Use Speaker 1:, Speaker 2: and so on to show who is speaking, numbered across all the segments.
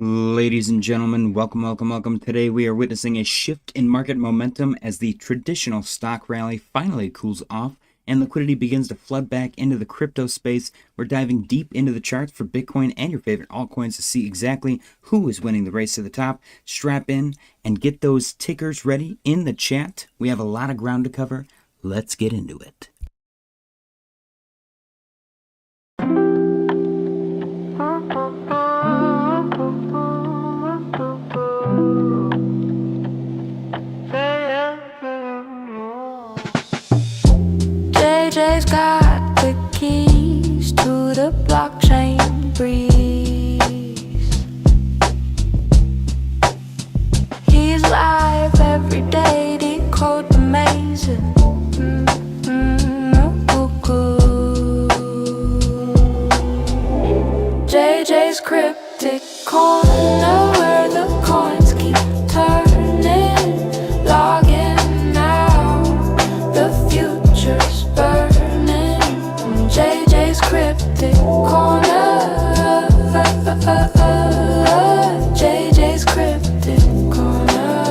Speaker 1: Ladies and gentlemen, welcome. Today we are witnessing a shift in market momentum as the traditional stock rally finally cools off and liquidity begins to flood back into the crypto space. We're diving deep into the charts for Bitcoin and your favorite altcoins to see exactly who is winning the race to the top. Strap in and get those tickers ready in the chat. We have a lot of ground to cover. Let's get into it.
Speaker 2: JJ's got the keys to the blockchain breeze. He's live every day, decode the mazes. JJ's cryptic corner where the coins keep turning. Log in now, the future's burning. JJ's cryptic corner. JJ's cryptic corner.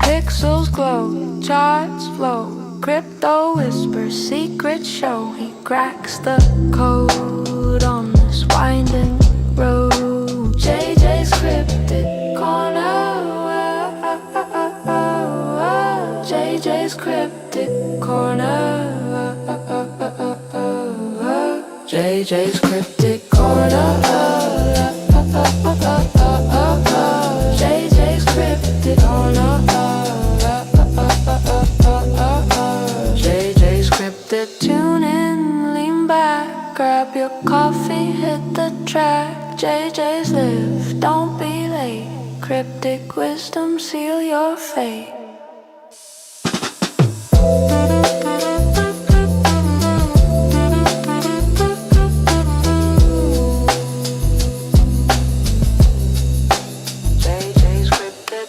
Speaker 2: Pixels glow, charts flow. Crypto whispers, secrets show. He cracks the code on this winding road. JJ's cryptic corner. JJ's cryptic corner. JJ's cryptic corner. JJ's cryptic corner. JJ's cryptic. Tune in, lean back, grab your coffee, hit the track. JJ's live, don't be late. Cryptic wisdom, seal your fate. JJ's cryptic.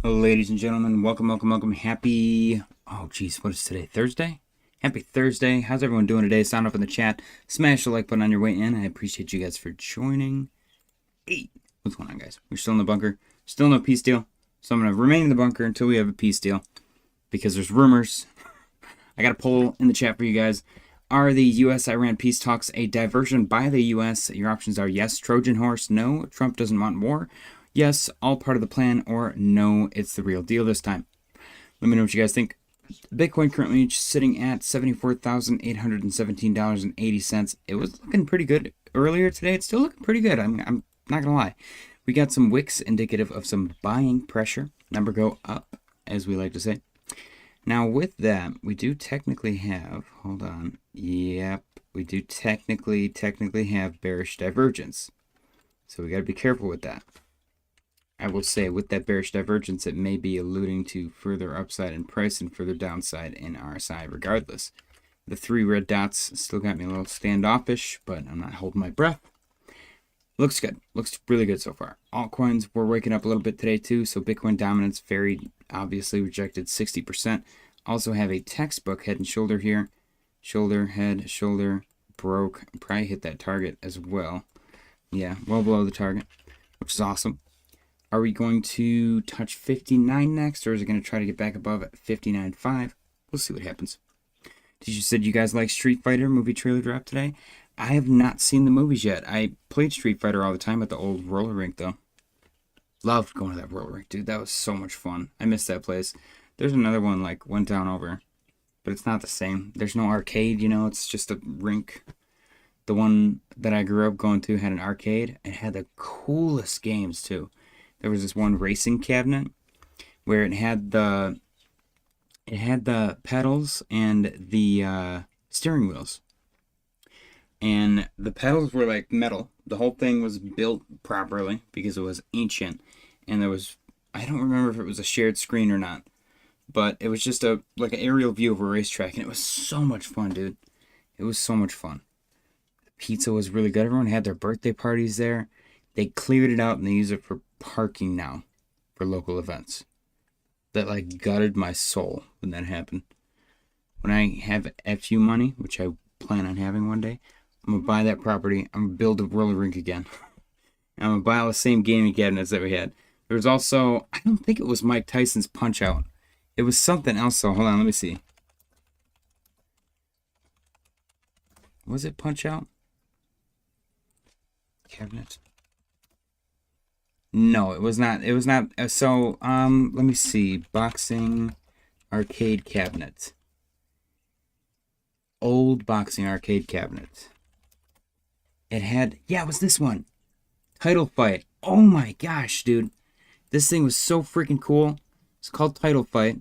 Speaker 1: Ladies and gentlemen, welcome. Happy, what is today? Thursday? Happy Thursday. How's everyone doing today? Sound up in the chat. Smash the like button on your way in. I appreciate you guys for joining. Hey, what's going on, guys? We're still in the bunker. Still no peace deal. So I'm going to remain in the bunker until we have a peace deal. Because there's rumors. I got a poll in the chat for you guys. Are the U.S.-Iran peace talks a diversion by the U.S.? Your options are yes, Trojan horse, no, Trump doesn't want war, yes, all part of the plan, or no, it's the real deal this time. Let me know what you guys think. Bitcoin currently sitting at $74,817.80. It was looking pretty good earlier today. It's still looking pretty good. I'm not going to lie. We got some wicks indicative of some buying pressure. Number go up, as we like to say. Now, with that, we do technically have, hold on, yep, we do technically have bearish divergence. So we got to be careful with that. I will say with that bearish divergence, it may be alluding to further upside in price and further downside in RSI regardless. The three red dots still got me a little standoffish, but I'm not holding my breath. Looks good. Looks really good so far. Altcoins, we're waking up a little bit today too, so Bitcoin dominance very obviously rejected 60%. Also have a textbook head and shoulder here. Shoulder, head, shoulder, broke. Probably hit that target as well. Yeah, well below the target, which is awesome. Are we going to touch 59 next, or is it going to try to get back above at 59.5? We'll see what happens. Teacher said you guys like Street Fighter movie trailer drop today. I have not seen the movies yet. I played Street Fighter all the time at the old roller rink, though. Loved going to that roller rink, dude. That was so much fun. I missed that place. There's another one, like, went down over, but it's not the same. There's no arcade, you know, it's just a rink. The one that I grew up going to had an arcade and had the coolest games, too. There was this one racing cabinet where it had the pedals and the steering wheels. And the pedals were like metal. The whole thing was built properly because it was ancient. And there was, I don't remember if it was a shared screen or not, but it was just like an aerial view of a racetrack, and it was so much fun, dude. It was so much fun. The pizza was really good. Everyone had their birthday parties there. They cleared it out and they use it for parking now for local events. That like gutted my soul when that happened. When I have FU money, which I plan on having one day, I'm going to buy that property. I'm going to build a roller rink again. I'm going to buy all the same gaming cabinets that we had. There was also, I don't think it was Mike Tyson's Punch-Out. It was something else, though. Hold on, let me see. Was it Punch-Out? Cabinet? No, it was not. It was not. So, let me see. Boxing arcade cabinet. Old boxing arcade cabinet. It had, yeah, it was this one. Title Fight. Oh my gosh, dude. This thing was so freaking cool. It's called Title Fight.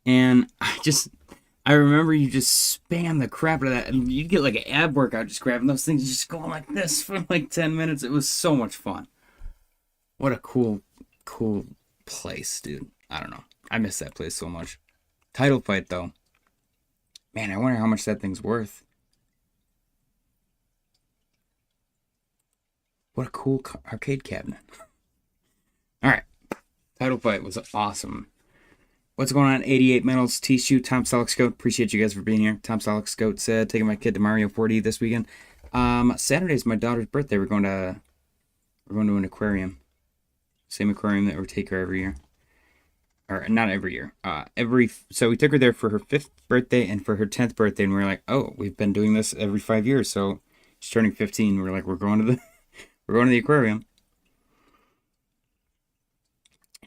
Speaker 1: And I remember you just spam the crap out of that. And you'd get like an ab workout just grabbing those things, just going like this for like 10 minutes. It was so much fun. What a cool place, dude. I don't know. I miss that place so much. Title Fight, though. Man, I wonder how much that thing's worth. What a cool arcade cabinet. Alright. Title Fight was awesome. What's going on? 88 Metals, T-Shoe, Tom Selleck Scout. Appreciate you guys for being here. Tom Selleck Scout said, taking my kid to Mario 4D this weekend. Saturday's my daughter's birthday. We're going to an aquarium. Same aquarium that we take her every year. Or not every year. So we took her there for her 5th birthday and for her 10th birthday, and we were like, oh, we've been doing this every 5 years. So she's turning 15. We're like, we're going to the aquarium.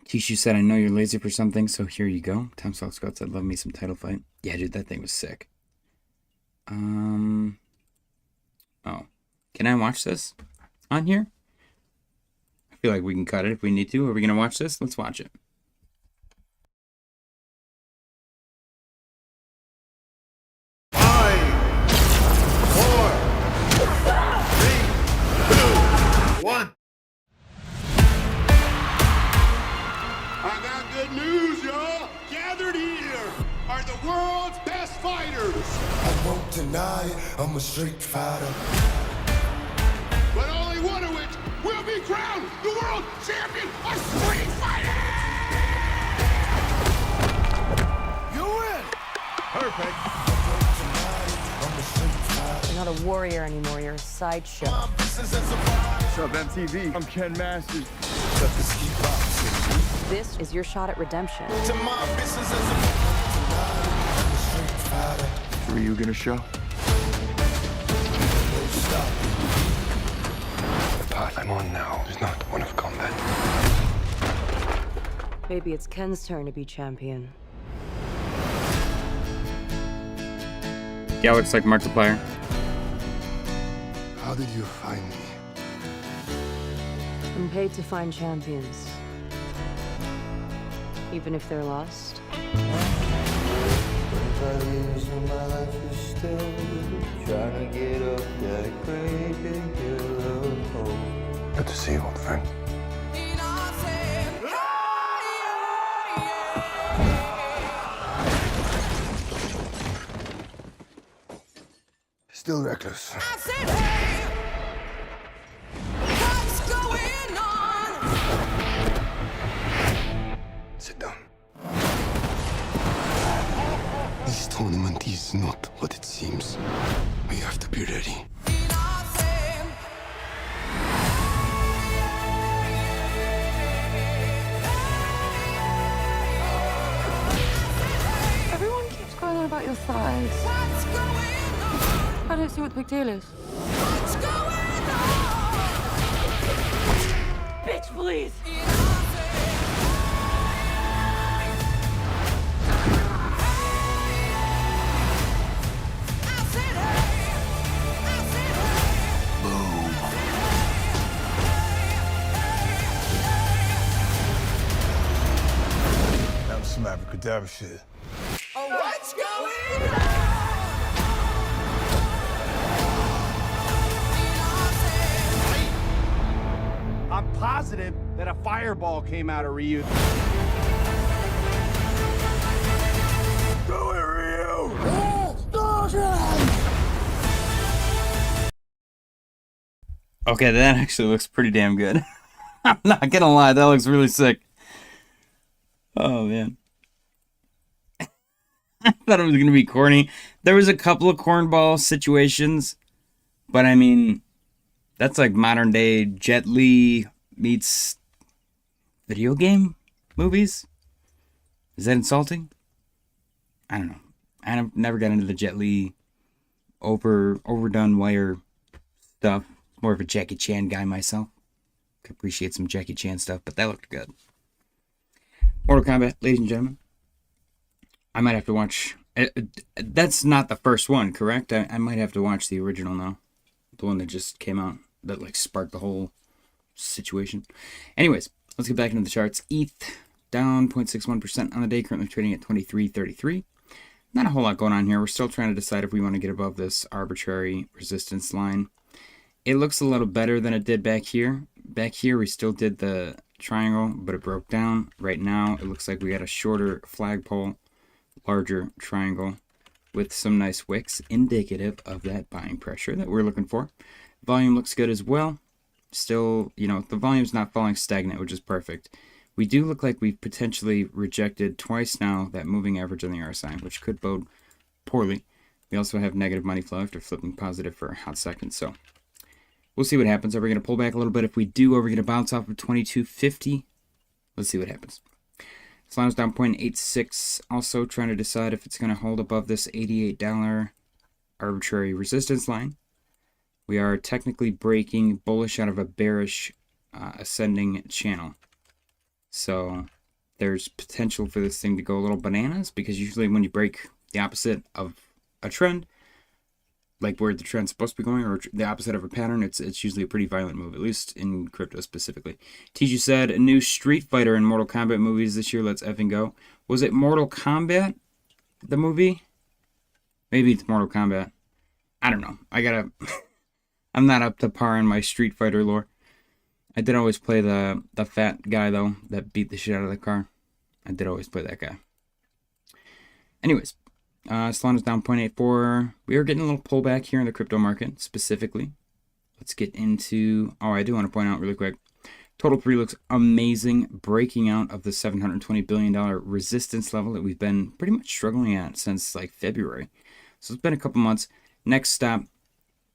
Speaker 1: Tishu said, I know you're lazy for something, so here you go. Tom Selleck Scott said, love me some Title Fight. Yeah, dude, that thing was sick. Oh. Can I watch this on here? I feel like we can cut it if we need to. Are we going to watch this? Let's watch it.
Speaker 3: 5, 4, 3, 2, 1. I got good news, y'all. Gathered here are the world's best fighters.
Speaker 4: I won't deny it, I'm a street fighter.
Speaker 3: But only one of which will be crowned the world champion of street fighting! You win! Perfect.
Speaker 5: You're not a warrior anymore, you're a sideshow.
Speaker 3: What's up, MTV? I'm Ken Masters.
Speaker 5: This is your shot at redemption.
Speaker 3: Who are you gonna show?
Speaker 6: The path I'm on now is not one of combat.
Speaker 5: Maybe it's Ken's turn to be champion.
Speaker 1: Yeah, looks like Markiplier.
Speaker 6: How did you find me?
Speaker 5: I'm paid to find champions. Even if they're lost.
Speaker 6: Good to see you, old friend. Still reckless. Sit down. This tournament is not what it seems. We have to be ready.
Speaker 5: Everyone keeps going on about your thighs. I don't see what the big deal is. Bitch, please!
Speaker 3: That was some abracadabra shit.
Speaker 4: What's going on?
Speaker 7: I'm positive that a fireball came out of Ryu.
Speaker 3: Do it, Ryu!
Speaker 1: Okay, that actually looks pretty damn good. I'm not gonna lie, that looks really sick. Oh man. I thought it was gonna be corny. There was a couple of cornball situations, but I mean, that's like modern day Jet Li meets video game movies. Is that insulting? I don't know. I've never got into the Jet Li overdone wire stuff. More of a Jackie Chan guy myself. Could appreciate some Jackie Chan stuff, but that looked good. Mortal Kombat, ladies and gentlemen. I might have to watch. That's not the first one, correct? I might have to watch the original now. The one that just came out that like sparked the whole situation. Anyways, let's get back into the charts. ETH down 0.61% on the day, currently trading at 23.33. Not a whole lot going on here. We're still trying to decide if we want to get above this arbitrary resistance line. It looks a little better than it did back here. Back here, we still did the triangle, but it broke down. Right now, it looks like we got a shorter flagpole, larger triangle with some nice wicks, indicative of that buying pressure that we're looking for. Volume looks good as well. Still, you know, the volume's not falling stagnant, which is perfect. We do look like we've potentially rejected twice now that moving average on the RSI, which could bode poorly. We also have negative money flow after flipping positive for a hot second, so we'll see what happens. Are we going to pull back a little bit? If we do, are we going to bounce off of 22.50? Let's see what happens. Solana's down 0.86. Also trying to decide if it's going to hold above this $88 arbitrary resistance line. We are technically breaking bullish out of a bearish ascending channel. So there's potential for this thing to go a little bananas, because usually when you break the opposite of a trend, like where the trend's supposed to be going, or the opposite of a pattern, it's usually a pretty violent move, at least in crypto specifically. Tiju said, a new Street Fighter and Mortal Kombat movies this year, let's effing go. Was it Mortal Kombat, the movie? Maybe it's Mortal Kombat. I don't know. I'm not up to par in my Street Fighter lore. I did always play the fat guy, though, that beat the shit out of the car. I did always play that guy. Anyways. Solana's down 0.84. We are getting a little pullback here in the crypto market, specifically. Let's get into... Oh, I do want to point out really quick. Total 3 looks amazing, breaking out of the $720 billion resistance level that we've been pretty much struggling at since, like, February. So it's been a couple months. Next stop,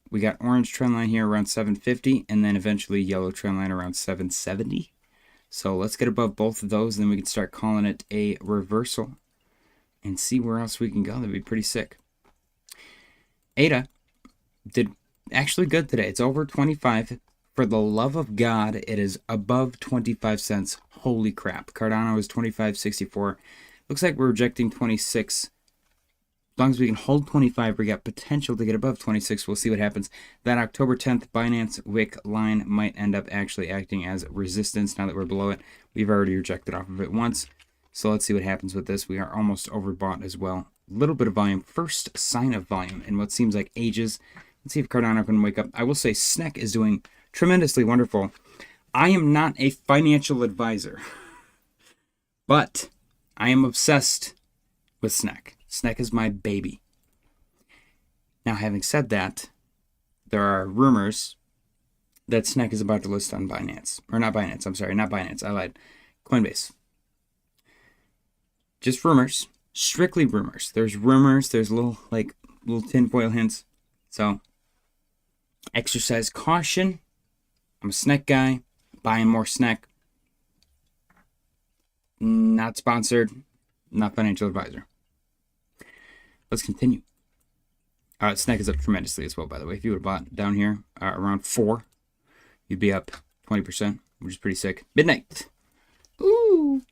Speaker 1: we got orange trend line here around 750, and then eventually yellow trend line around 770. So let's get above both of those, and then we can start calling it a reversal and see where else we can go. That'd be pretty sick. ADA did actually good today. It's over 25. For the love of God, it is above 25 cents. Holy crap. Cardano is 25.64. Looks like we're rejecting 26. As long as we can hold 25, we got potential to get above 26. We'll see what happens. That October 10th Binance Wick line might end up actually acting as resistance now that we're below it. We've already rejected off of it once. So let's see what happens with this. We are almost overbought as well. A little bit of volume. First sign of volume in what seems like ages. Let's see if Cardano can wake up. I will say SNEC is doing tremendously wonderful. I am not a financial advisor, but I am obsessed with SNEC. SNEC is my baby. Now, having said that, there are rumors that SNEC is about to list on Binance. Or not Binance, I'm sorry, not Binance. I lied. Coinbase. Just rumors. Strictly rumors. There's rumors. There's little tinfoil hints. So, exercise caution. I'm a SNEC guy. Buying more SNEC. Not sponsored. Not financial advisor. Let's continue. SNEC is up tremendously as well, by the way. If you would have bought down here around 4, you'd be up 20%, which is pretty sick. Midnight. Ooh.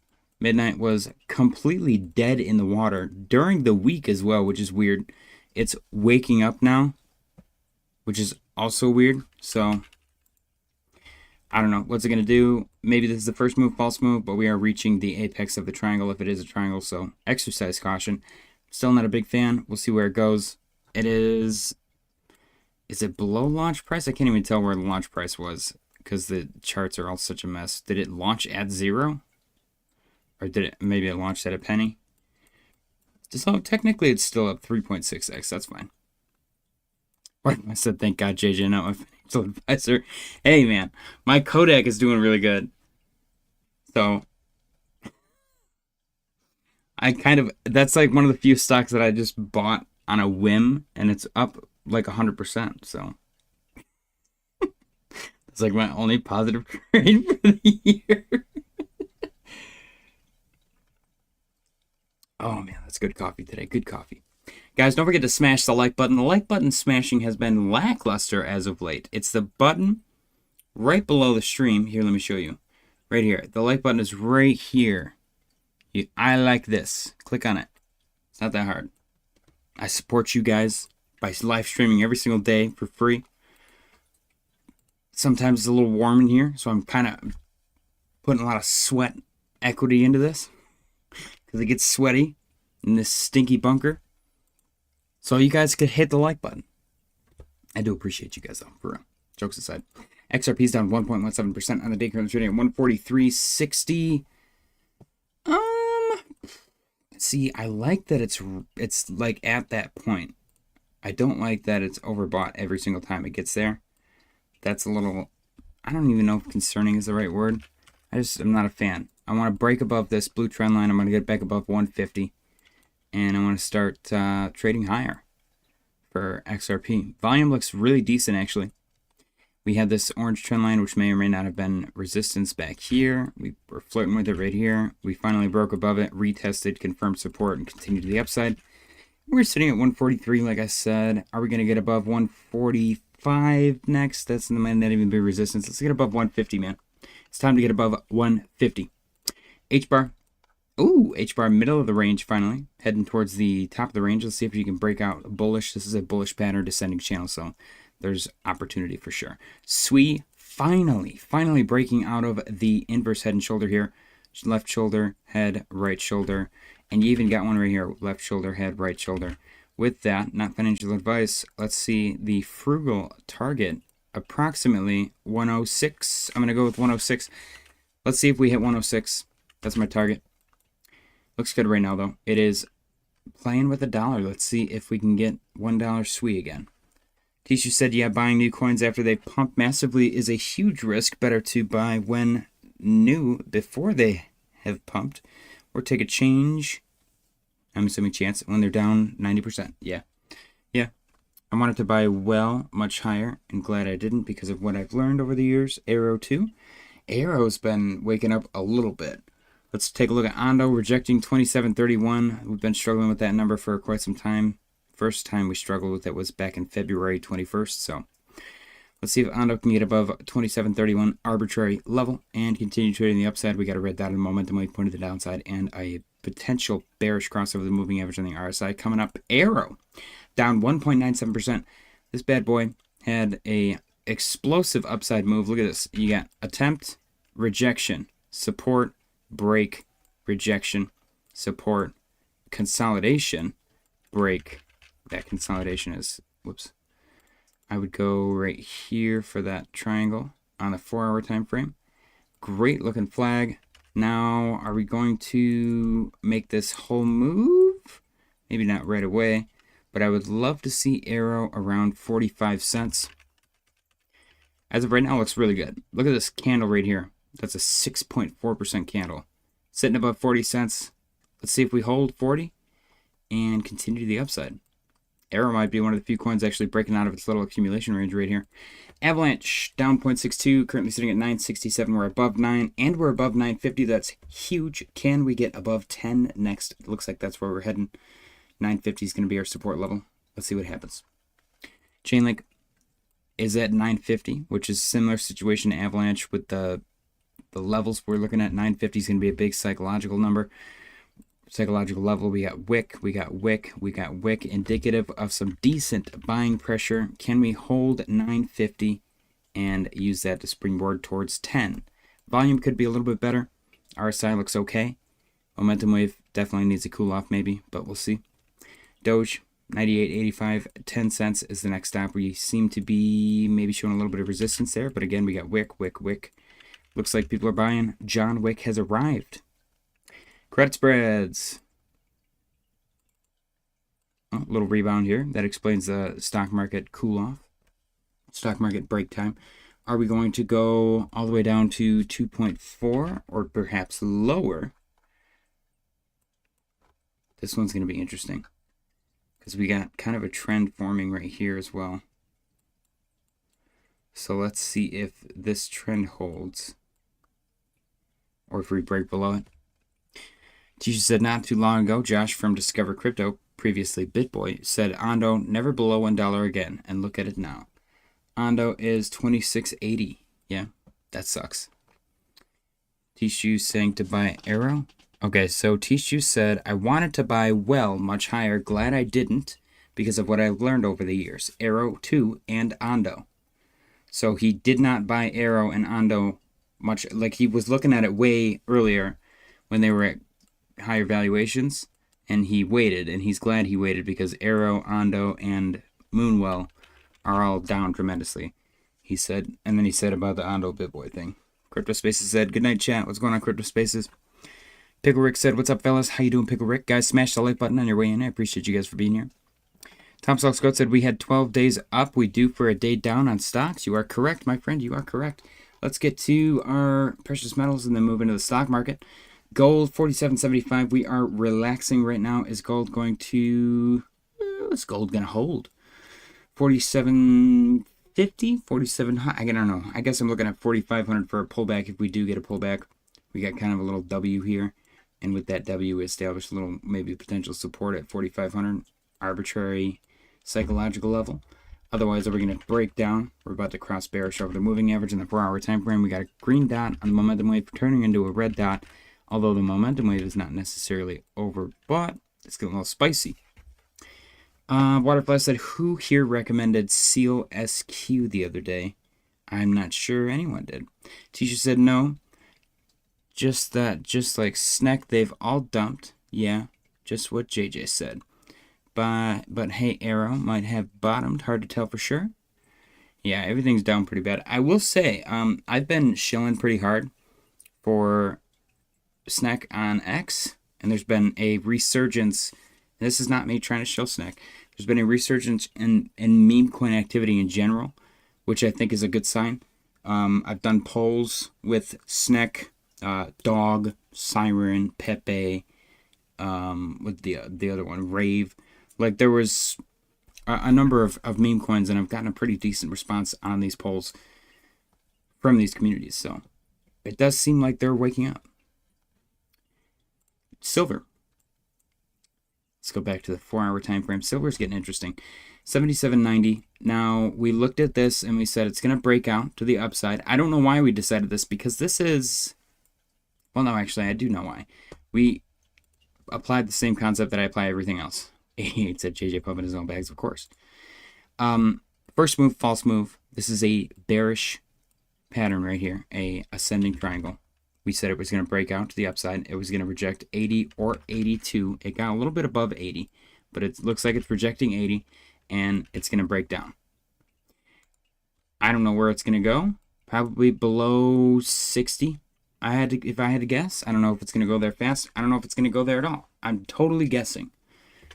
Speaker 1: Midnight was completely dead in the water during the week as well, which is weird. It's waking up now, which is also weird. So, I don't know. What's it going to do? Maybe this is the first move, false move, but we are reaching the apex of the triangle if it is a triangle. So, exercise caution. Still not a big fan. We'll see where it goes. It is it below launch price? I can't even tell where the launch price was because the charts are all such a mess. Did it launch at 0? Or did it, maybe it launched at a penny? So technically it's still up 3.6x. That's fine. I said thank God JJ not my penny. financial advisor. Hey, man, my Kodak is doing really good. So that's like one of the few stocks that I just bought on a whim, and it's up like 100%. So it's like my only positive trade for the year. Oh man, that's good coffee today. Good coffee. Guys, don't forget to smash the like button. The like button smashing has been lackluster as of late. It's the button right below the stream. Here, let me show you. Right here. The like button is right here. I like this. Click on it. It's not that hard. I support you guys by live streaming every single day for free. Sometimes it's a little warm in here, so I'm kind of putting a lot of sweat equity into this because it gets sweaty in this stinky bunker. So you guys could hit the like button. I do appreciate you guys, though, for real. Jokes aside. XRP is down 1.17% on the day, currently trading at 143.60. See, I like that it's like at that point. I don't like that it's overbought every single time it gets there. That's a little, I don't even know if concerning is the right word. I'm not a fan. I want to break above this blue trend line. I'm going to get back above 150. And I want to start trading higher for XRP. Volume looks really decent, actually. We had this orange trend line, which may or may not have been resistance back here. We were flirting with it right here. We finally broke above it, retested, confirmed support, and continued to the upside. We're sitting at 143, like I said. Are we going to get above 145 next? That's might not even be resistance. Let's get above 150, man. It's time to get above 150. H-bar. Ooh, H-bar middle of the range finally. Heading towards the top of the range. Let's see if you can break out bullish. This is a bullish pattern descending channel, so there's opportunity for sure. SWE finally breaking out of the inverse head and shoulder here. Left shoulder, head, right shoulder. And you even got one right here. Left shoulder, head, right shoulder. With that, not financial advice, let's see the frugal target. Approximately 106. I'm going to go with 106. Let's see if we hit 106. That's my target. Looks good right now, though. It is playing with $1. Let's see if we can get $1 SWE again. Tishu said, yeah, buying new coins after they pump massively is a huge risk. Better to buy when new before they have pumped. Or take a change. I'm assuming chance when they're down 90%. Yeah. Yeah. I wanted to buy well much higher. And glad I didn't because of what I've learned over the years. Arrow too. Arrow's been waking up a little bit. Let's take a look at Ondo rejecting 2731. We've been struggling with that number for quite some time. First time we struggled with it was back in February 21st. So let's see if Ondo can get above 2731 arbitrary level and continue trading the upside. We got a red dot in momentum wave pointed to the downside and a potential bearish crossover the moving average on the RSI coming up. Arrow down 1.97%. This bad boy had a explosive upside move. Look at this. You got attempt, rejection, support, break, rejection, support, consolidation, break. That consolidation is, whoops. I would go right here for that triangle on the 4-hour time frame. Great looking flag. Now, are we going to make this whole move? Maybe not right away, but I would love to see Arrow around 45 cents. As of right now, it looks really good. Look at this candle right here. That's a 6.4% candle. Sitting above 40 cents. Let's see if we hold 40 and continue to the upside. Arrow might be one of the few coins actually breaking out of its little accumulation range right here. Avalanche down 0.62, currently sitting at 967. We're above 9 and we're above 950. That's huge. Can we get above 10 next? It looks like that's where we're heading. 950 is going to be our support level. Let's see what happens. Chainlink is at 950, which is a similar situation to Avalanche with the levels we're looking at. 950 is going to be a big psychological number. Psychological level, we got wick, we got wick, we got wick, indicative of some decent buying pressure. Can we hold 950 and use that to springboard towards 10? Volume could be a little bit better. RSI looks okay. Momentum wave definitely needs a cool off maybe, but we'll see. Doge 98.85, 10 cents is the next stop. We seem to be maybe showing a little bit of resistance there, but again, we got wick, wick, wick. Looks like people are buying. John Wick has arrived. Credit spreads. Oh, a little rebound here. That explains the stock market cool off. stock market break time. Are we going to go all the way down to 2.4 or perhaps lower? This one's going to be interesting because we got kind of a trend forming right here as well. So let's see if this trend holds or if we break below it. Tisha said not too long ago, Josh from Discover Crypto, previously BitBoy, said Ondo never below $1 again, and look at it now. Ondo is 26.80. Yeah, that sucks. Tishu saying to buy Arrow. Okay, so Tishu said, I wanted to buy well much higher. Glad I didn't because of what I've learned over the years. Arrow 2 and Ondo. So he did not buy Arrow and Ondo much. Like he was looking at it way earlier when they were at higher valuations. And he waited. And he's glad he waited because Arrow, Ondo, and Moonwell are all down tremendously. He said, and then he said about the Ondo BitBoy thing. Crypto Spaces said, good night, chat. What's going on, Crypto Spaces? Pickle Rick said, what's up, fellas? How you doing, Pickle Rick? Guys, smash the like button on your way in. I appreciate you guys for being here. Tom Sock Scott said, we had 12 days up. We due for a day down on stocks. You are correct, my friend. You are correct. Let's get to our precious metals and then move into the stock market. Gold, 47.75. We are relaxing right now. Is gold going to... Is gold going to hold? 47.50? 47... I don't know. I guess I'm looking at 4,500 for a pullback if we do get a pullback. We got kind of a little W here. And with that W, we established a little maybe potential support at 4,500. Arbitrary psychological level. Otherwise, we're going to break down. We're about to cross bearish over the moving average in the 4-hour time frame. We got a green dot on the momentum wave turning into a red dot. Although the momentum wave is not necessarily overbought. It's getting a little spicy. Waterfly said, who here recommended Seal SQ the other day? I'm not sure anyone did. Tisha said, no. Just that, just like Sneck, they've all dumped. Yeah, just what JJ said. But hey, Arrow might have bottomed. Hard to tell for sure. Yeah, everything's down pretty bad. I will say, I've been shilling pretty hard for Sneck on X, and there's been a resurgence. This is not me trying to shill Sneck. There's been a resurgence in meme coin activity in general, which I think is a good sign. I've done polls with Sneck, Dog, Siren, Pepe, with the other one, Rave. Like there was a number of meme coins, and I've gotten a pretty decent response on these polls from these communities. So it does seem like they're waking up. Silver. Let's go back to the 4-hour time frame. Silver's getting interesting. 77.90. Now, we looked at this and we said it's going to break out to the upside. I don't know why we decided this because this is... Well, no, actually, I do know why. We applied the same concept that I apply everything else. 88 said JJ pumping his own bags, of course. First move, false move. This is a bearish pattern right here. A ascending triangle. We said it was going to break out to the upside. It was going to reject 80 or 82. It got a little bit above 80, but it looks like it's projecting 80, and it's going to break down. I don't know where it's going to go. Probably below 60. If I had to guess. I don't know if it's going to go there fast. I don't know if it's going to go there at all. I'm totally guessing.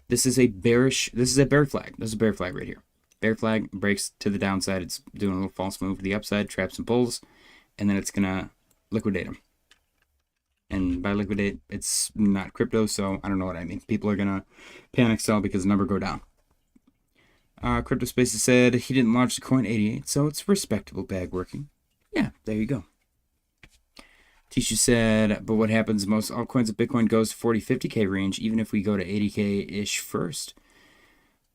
Speaker 1: This is a bear flag. This is a bear flag right here. Bear flag breaks to the downside. It's doing a little false move to the upside, traps and pulls, and then it's going to liquidate them. And by liquidate, it's not crypto, so I don't know what I mean. People are going to panic sell because the number go down. Crypto Spaces said he didn't launch the coin 88, so it's respectable bag working. Yeah, there you go. Tisha said, but what happens most altcoins of Bitcoin goes to 40, 50K range, even if we go to 80K-ish first?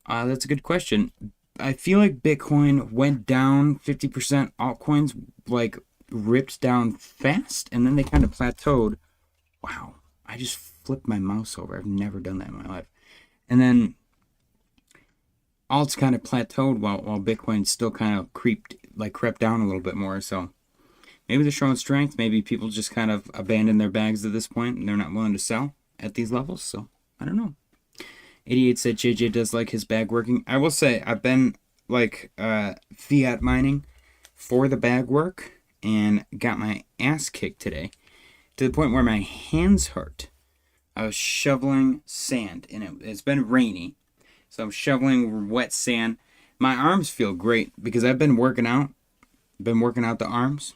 Speaker 1: That's a good question. I feel like Bitcoin went down 50%. Altcoins, like, ripped down fast, and then they kind of plateaued. Wow, I just flipped my mouse over. I've never done that in my life. And then alts kind of plateaued while Bitcoin still kind of crept down a little bit more. So maybe they're showing strength. Maybe people just kind of abandon their bags at this point and they're not willing to sell at these levels. So I don't know. 88 said JJ does like his bag working. I will say I've been like fiat mining for the bag work and got my ass kicked today to the point where my hands hurt. I was shoveling sand and it's been rainy. So I'm shoveling wet sand. My arms feel great because I've been working out. Been working out the arms.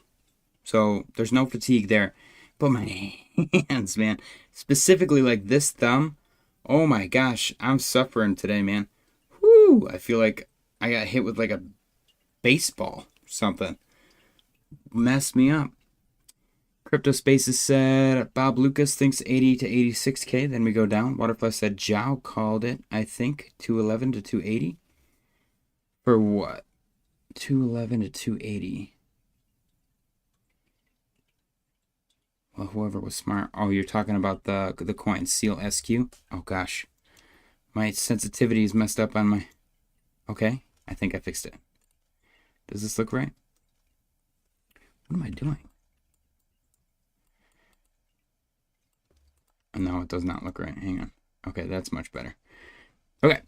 Speaker 1: So there's no fatigue there. But my hands, man, specifically like this thumb, oh my gosh, I'm suffering today, man. Whoo, I feel like I got hit with like a baseball or something. Messed me up. Crypto Spaces said Bob Lucas thinks 80 to 86K. Then we go down. Waterfly said Zhao called it, I think, 211 to 280. For what? 211 to 280. Well, whoever was smart. Oh, you're talking about the coin Seal SQ? Oh gosh. My sensitivity is messed up on my... Okay, I think I fixed it. Does this look right? What am I doing? No, it does not look right. Hang on. Okay, that's much better. Okay.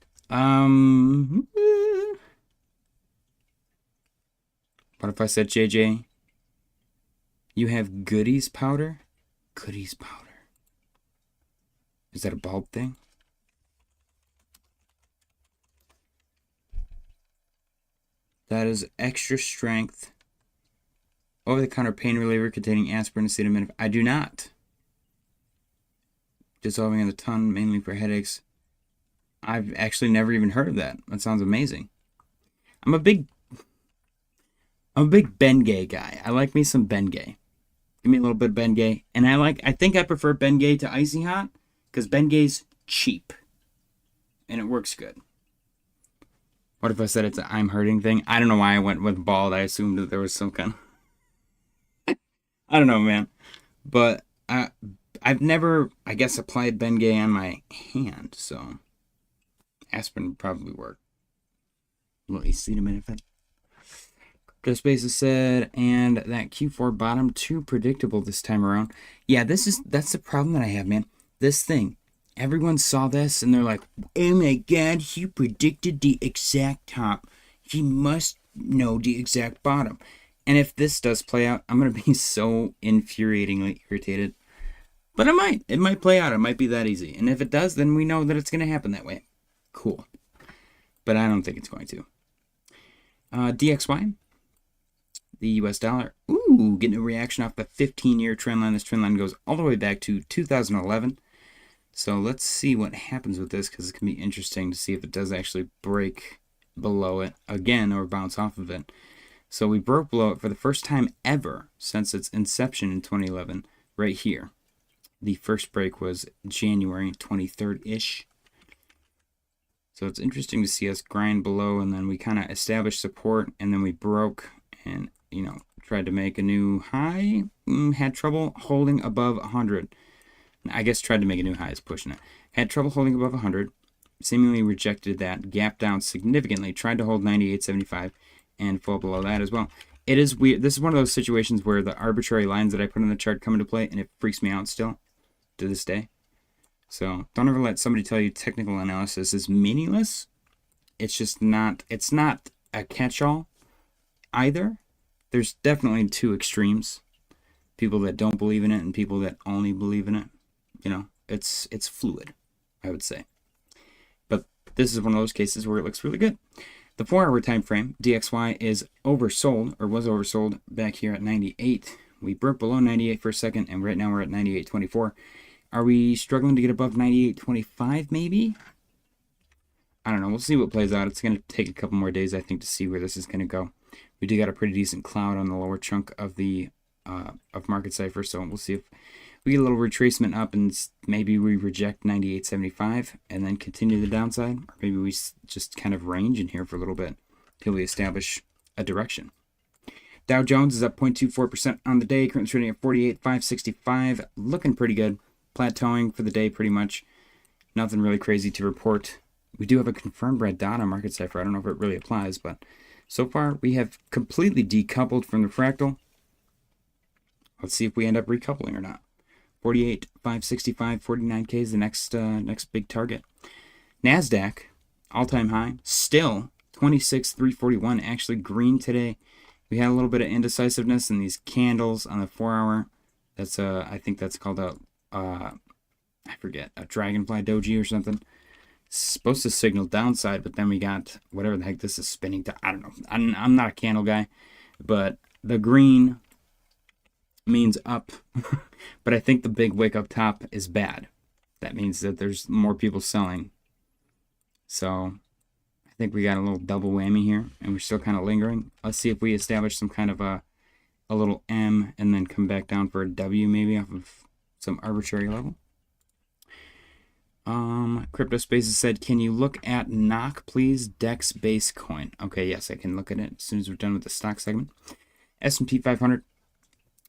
Speaker 1: What if I said, JJ, you have goodies powder? Goodies powder. Is that a bulb thing? That is extra strength over-the-counter pain reliever containing aspirin, acetaminophen. I do not. Dissolving in the tongue, mainly for headaches. I've actually never even heard of that. That sounds amazing. I'm a big Bengay guy. I like me some Bengay. Give me a little bit of Bengay. And I think I prefer Bengay to Icy Hot because Bengay's cheap. And it works good. What if I said it's an I'm hurting thing? I don't know why I went with bald. I assumed that there was some kind of... I don't know, man. But I've never, I guess, applied Bengay on my hand, so aspirin would probably work. A little acetaminophen. Crypto Spaces said, and that Q4 bottom too predictable this time around. Yeah, that's the problem that I have, man. This thing, everyone saw this and they're like, oh my god, he predicted the exact top. He must know the exact bottom. And if this does play out, I'm gonna be so infuriatingly irritated. But it might. It might play out. It might be that easy. And if it does, then we know that it's going to happen that way. Cool. But I don't think it's going to. DXY. The US dollar. Ooh, getting a reaction off the 15-year trend line. This trend line goes all the way back to 2011. So let's see what happens with this because it's going to be interesting to see if it does actually break below it again or bounce off of it. So we broke below it for the first time ever since its inception in 2011 right here. The first break was January 23rd-ish. So it's interesting to see us grind below, and then we kind of established support, and then we broke and, tried to make a new high. Had trouble holding above 100. I guess tried to make a new high is pushing it. Had trouble holding above 100. Seemingly rejected that. Gap down significantly. Tried to hold 98.75 and fall below that as well. It is weird. This is one of those situations where the arbitrary lines that I put on the chart come into play, and it freaks me out still. To this day. So don't ever let somebody tell you technical analysis is meaningless. It's just not, it's not a catch-all either. There's definitely two extremes. People that don't believe in it and people that only believe in it. It's fluid, I would say. But this is one of those cases where it looks really good. The 4-hour time frame, DXY is oversold or was oversold back here at 98. We broke below 98 for a second, and right now we're at 98.24. Are we struggling to get above 98.25 maybe? I don't know. We'll see what plays out. It's going to take a couple more days, I think, to see where this is going to go. We do got a pretty decent cloud on the lower chunk of the market cipher, so we'll see if we get a little retracement up and maybe we reject 98.75 and then continue the downside, or maybe we just kind of range in here for a little bit till we establish a direction. Dow Jones is up 0.24% on the day, currently trading at 48,565, looking pretty good. Plateauing for the day pretty much. Nothing really crazy to report. We do have a confirmed red dot on market cipher. I don't know if it really applies, but so far we have completely decoupled from the fractal. Let's see if we end up recoupling or not. 48,565, 49K is the next big target. NASDAQ, all-time high, still 26,341, actually green today. We had a little bit of indecisiveness in these candles on the 4-hour. That's I think that's called a I forget, a dragonfly doji or something. supposed to signal downside, but then we got whatever the heck this is spinning to. I don't know. I'm not a candle guy, but the green means up. But I think the big wick up top is bad. That means that there's more people selling. So I think we got a little double whammy here, and we're still kind of lingering. Let's see if we establish some kind of a little M and then come back down for a W maybe off of some arbitrary level. Crypto Spaces said, can you look at NOC, please? DEX base coin. Okay, yes, I can look at it as soon as we're done with the stock segment. S&P 500,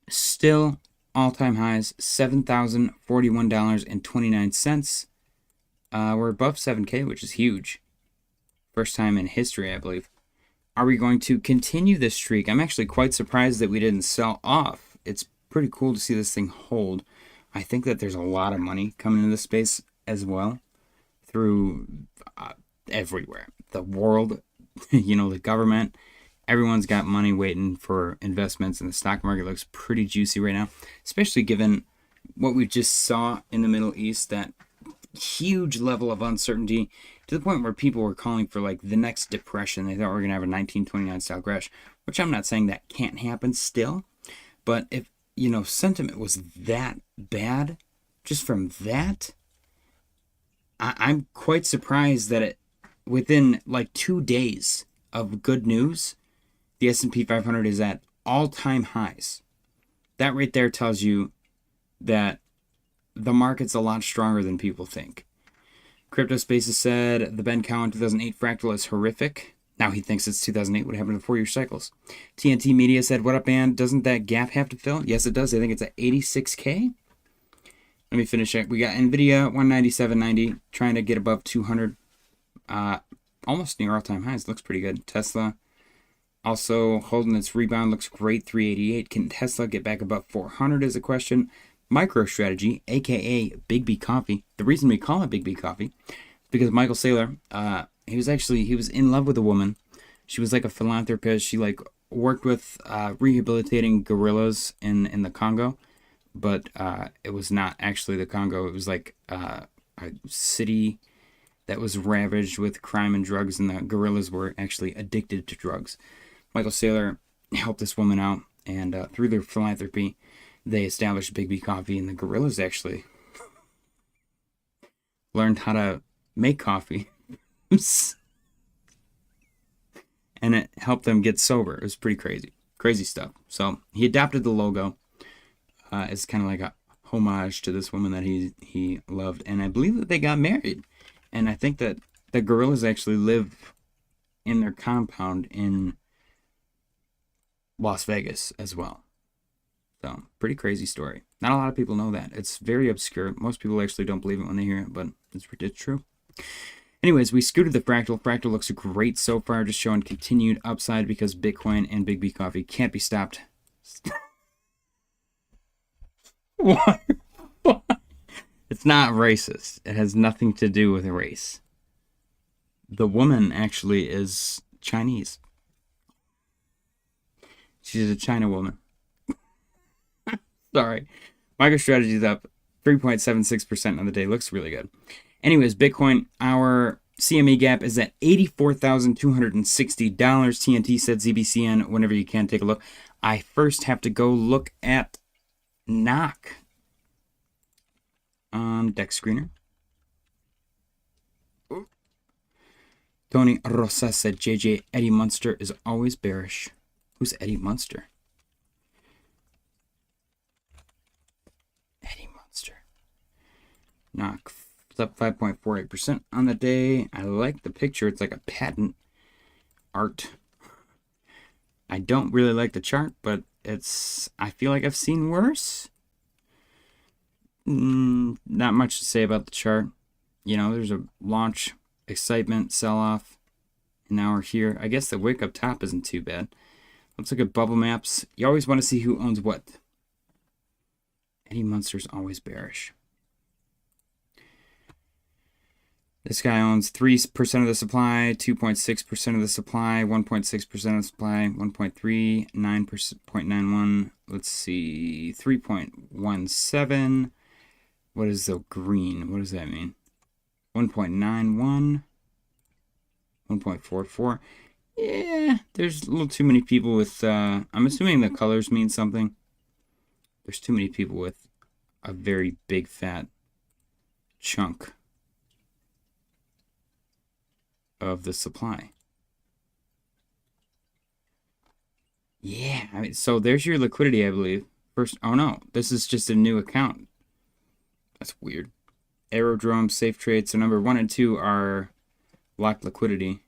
Speaker 1: still all-time highs, $7,041.29. We're above 7K, which is huge. First time in history, I believe. Are we going to continue this streak? I'm actually quite surprised that we didn't sell off. It's pretty cool to see this thing hold. I think that there's a lot of money coming into this space as well through everywhere. The world, you know, the government, everyone's got money waiting for investments, and the stock market looks pretty juicy right now, especially given what we just saw in the Middle East, that huge level of uncertainty to the point where people were calling for like the next depression. They thought we were going to have a 1929 style crash, which I'm not saying that can't happen still, but if, you know, sentiment was that bad just from that, I'm quite surprised that it, within like 2 days of good news, the S&P 500 is at all-time highs. That right there tells you that the market's a lot stronger than people think. Crypto Spaces said the Ben Cow in 2008 fractal is horrific. Now he thinks it's 2008. What happened to 4-year cycles? TNT Media said, what up, man? Doesn't that gap have to fill? Yes, it does. I think it's at 86K. Let me finish it. We got NVIDIA 197.90, trying to get above 200. Almost near all-time highs. Looks pretty good. Tesla also holding its rebound. Looks great. 388. Can Tesla get back above 400 is a question. MicroStrategy, aka Big B Coffee. The reason we call it Big B Coffee is because Michael Saylor, he was in love with a woman. She was like a philanthropist. She like worked with rehabilitating gorillas in the Congo, but it was not actually the Congo. It was like a city that was ravaged with crime and drugs, and the gorillas were actually addicted to drugs. Michael Saylor helped this woman out, and through their philanthropy, they established Big B Coffee, and the gorillas actually learned how to make coffee. And it helped them get sober. It was pretty crazy. Crazy stuff. So he adopted the logo as kind of like a homage to this woman that he loved. And I believe that they got married. And I think that the gorillas actually live in their compound in Las Vegas as well. So, pretty crazy story. Not a lot of people know that. It's very obscure. Most people actually don't believe it when they hear it, but it's true. Anyways, we scooted the fractal. Fractal looks great so far, just showing continued upside because Bitcoin and Big B Coffee can't be stopped. Why? It's not racist. It has nothing to do with race. The woman actually is Chinese. She's a China woman. Sorry. MicroStrategy is up 3.76% on the day. Looks really good. Anyways, Bitcoin, our CME gap is at $84,260. TNT said ZBCN, whenever you can, take a look. I first have to go look at NOC on Deck Screener. Ooh. Tony Rosa said JJ Eddie Munster is always bearish. Who's Eddie Munster? Eddie Munster. NOC up 5.48% on the day. I like the picture. It's like a patent art. I don't really like the chart, but I feel like I've seen worse. Not much to say about the chart. You know, there's a launch, excitement, sell-off, and now we're here. I guess the wick up top isn't too bad. Let's look at bubble maps. You always want to see who owns what. Eddie Munster's always bearish. This guy owns 3% of the supply, 2.6% of the supply, 1.6% of the supply, 1.3, 9.91. Let's see, 3.17. What is the green? What does that mean? 1.91, 1.44. Yeah, there's a little too many people with, I'm assuming the colors mean something. There's too many people with a very big fat chunk of the supply. Yeah, I mean, so there's your liquidity, I believe. First, oh no, this is just a new account. That's weird. Aerodrome, safe trade. So number 1 and 2 are locked liquidity.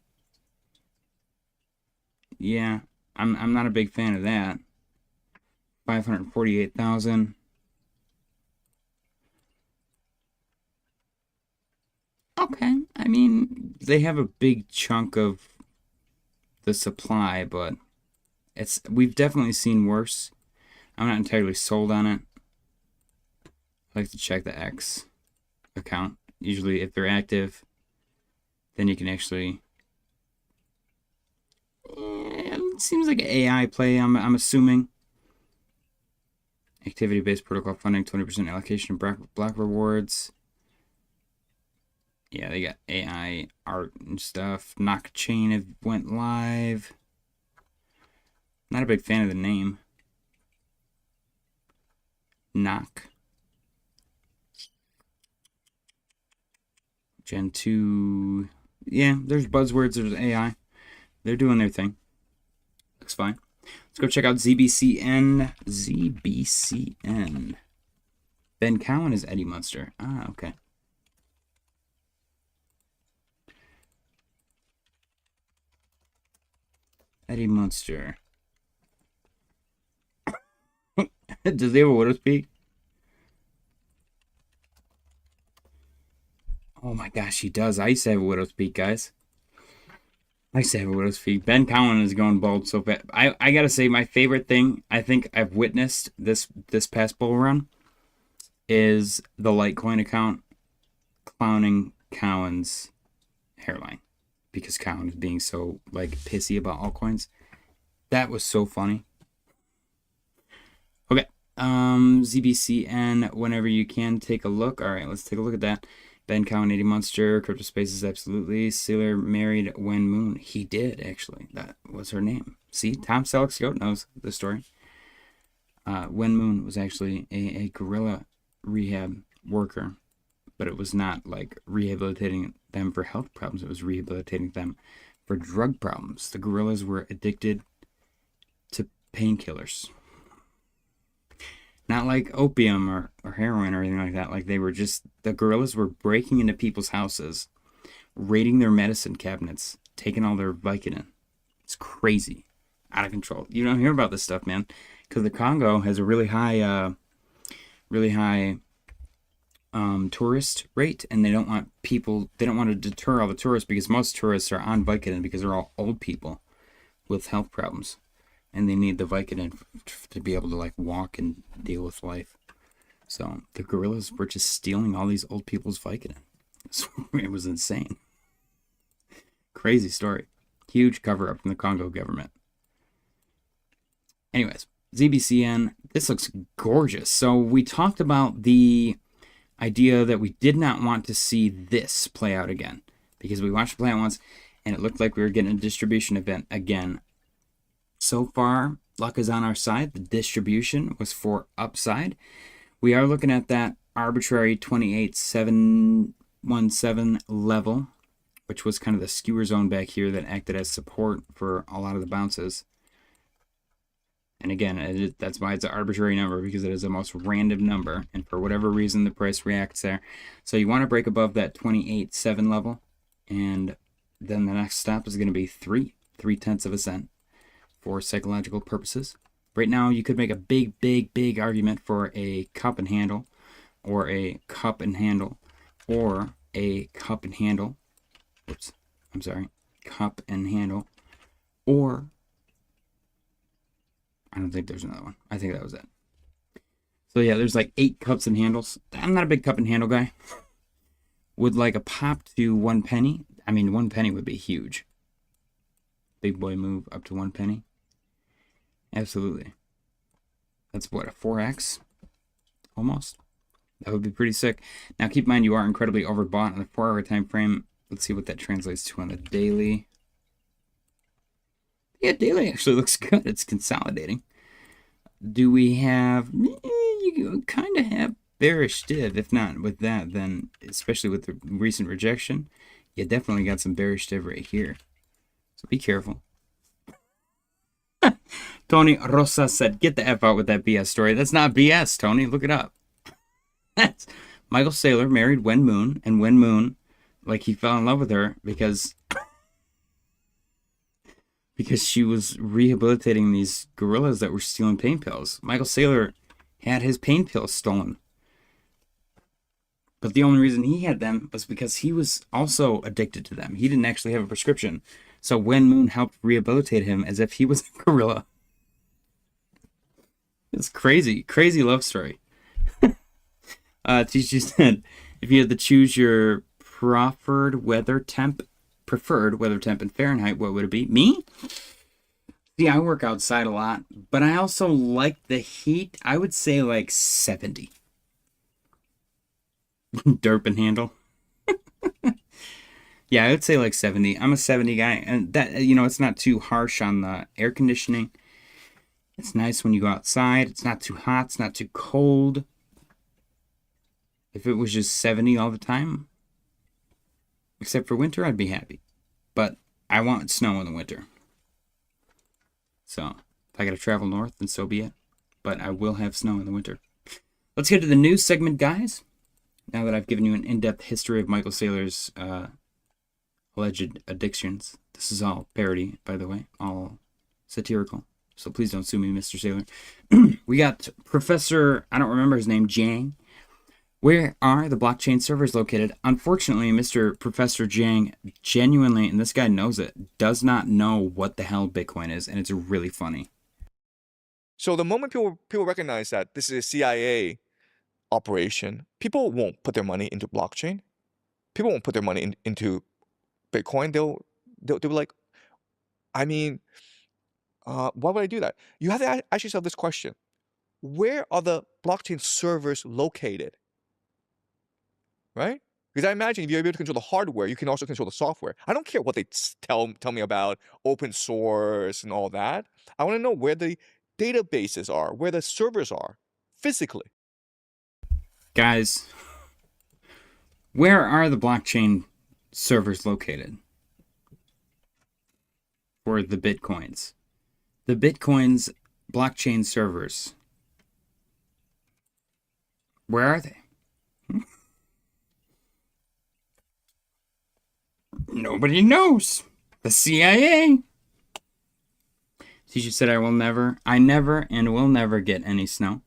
Speaker 1: Yeah, I'm not a big fan of that. 548,000. Okay, I mean, they have a big chunk of the supply, but we've definitely seen worse. I'm not entirely sold on it. I like to check the X account. Usually if they're active, then you can actually... it seems like an AI play, I'm assuming. Activity-based protocol funding, 20% allocation of block rewards. Yeah, they got AI art and stuff. Knock chain went live. Not a big fan of the name. Knock. Gen 2. Yeah, there's buzzwords, there's AI. They're doing their thing. Looks fine. Let's go check out ZBCN. ZBCN. Ben Cowan is Eddie Munster. Ah, okay. Eddie Munster. Does he have a widow's peak? Oh my gosh, he does. I used to have a widow's peak, guys. I used to have a widow's peak. Ben Cowan is going bald so fast. I gotta say, my favorite thing I think I've witnessed this past bull run is the Litecoin account clowning Cowan's hairline. Because Cowan is being so, like, pissy about altcoins. That was so funny. Okay. ZBCN, whenever you can, take a look. Alright, let's take a look at that. Ben Cowan, 80 Monster, Crypto Spaces, absolutely. Sailor married Wen Moon. He did, actually. That was her name. See, Tom Selleck's goat knows the story. Wen Moon was actually a gorilla rehab worker. But it was not like rehabilitating them for health problems. It was rehabilitating them for drug problems. The gorillas were addicted to painkillers. Not like opium or heroin or anything like that. Like they were just, the gorillas were breaking into people's houses, raiding their medicine cabinets, taking all their Vicodin. It's crazy. Out of control. You don't hear about this stuff, man. Because the Congo has a really high tourist rate, and they don't want to deter all the tourists because most tourists are on Vicodin because they're all old people with health problems, and they need the Vicodin to be able to like walk and deal with life. So the gorillas were just stealing all these old people's Vicodin. It was insane. Crazy story. Huge cover up from the Congo government. Anyways, ZBCN, this looks gorgeous. So we talked about the idea that we did not want to see this play out again because we watched it play out once and it looked like we were getting a distribution event again. So far, luck is on our side. The distribution was for upside. We are looking at that arbitrary 28,717 level, which was kind of the skewer zone back here that acted as support for a lot of the bounces. And again, that's why it's an arbitrary number, because it is the most random number. And for whatever reason, the price reacts there. So you want to break above that 28.7 level. And then the next step is going to be 3/10 of a cent for psychological purposes. Right now, you could make a big argument for a cup and handle, or a cup and handle, or a cup and handle. Oops, I'm sorry. Cup and handle. Or I don't think there's another one. I think that was it. So yeah, there's like 8 cups and handles. I'm not a big cup and handle guy. Would like a pop to 1 penny. I mean, 1 penny would be huge. Big boy move up to 1 penny. Absolutely. That's what, a 4x? Almost. That would be pretty sick. Now, keep in mind, you are incredibly overbought on a 4-hour time frame. Let's see what that translates to on the daily. Yeah, daily actually looks good. It's consolidating. Do we have... You kind of have bearish div. If not with that, then especially with the recent rejection, you definitely got some bearish div right here. So be careful. Tony Rosa said, get the F out with that BS story. That's not BS, Tony. Look it up. That's Michael Saylor married Wen Moon, and Wen Moon, like, he fell in love with her because she was rehabilitating these gorillas that were stealing pain pills. Michael Saylor had his pain pills stolen. But the only reason he had them was because he was also addicted to them. He didn't actually have a prescription. So Wen Moon helped rehabilitate him as if he was a gorilla. It's crazy. Crazy love story. Teach said, if you had to choose your preferred weather temp in Fahrenheit, what would it be? Me? See, I work outside a lot, but I also like the heat. I would say like 70. Derp and handle. Yeah, I would say like 70. I'm a 70 guy, and that, it's not too harsh on the air conditioning. It's nice when you go outside. It's not too hot. It's not too cold. If it was just 70 all the time, except for winter, I'd be happy. But I want snow in the winter. So, if I gotta travel north, then so be it. But I will have snow in the winter. Let's get to the news segment, guys. Now that I've given you an in-depth history of Michael Saylor's alleged addictions. This is all parody, by the way. All satirical. So please don't sue me, Mr. Saylor. We got Professor, I don't remember his name, Jiang. Where are the blockchain servers located? Unfortunately, Mr. Professor Jiang genuinely, and this guy knows it, does not know what the hell Bitcoin is, and it's really funny.
Speaker 8: So the moment people recognize that this is a CIA operation, people won't put their money into blockchain. People won't put their money into Bitcoin. They'll be like, I mean, why would I do that? You have to ask yourself this question: where are the blockchain servers located? Right? Because I imagine if you're able to control the hardware, you can also control the software. I don't care what they tell me about open source and all that. I want to know where the databases are, where the servers are, physically.
Speaker 1: Guys, where are the blockchain servers located for the Bitcoins? The Bitcoins blockchain servers. Where are they? Nobody knows. The CIA. Teacher said, I never and will never get any snow.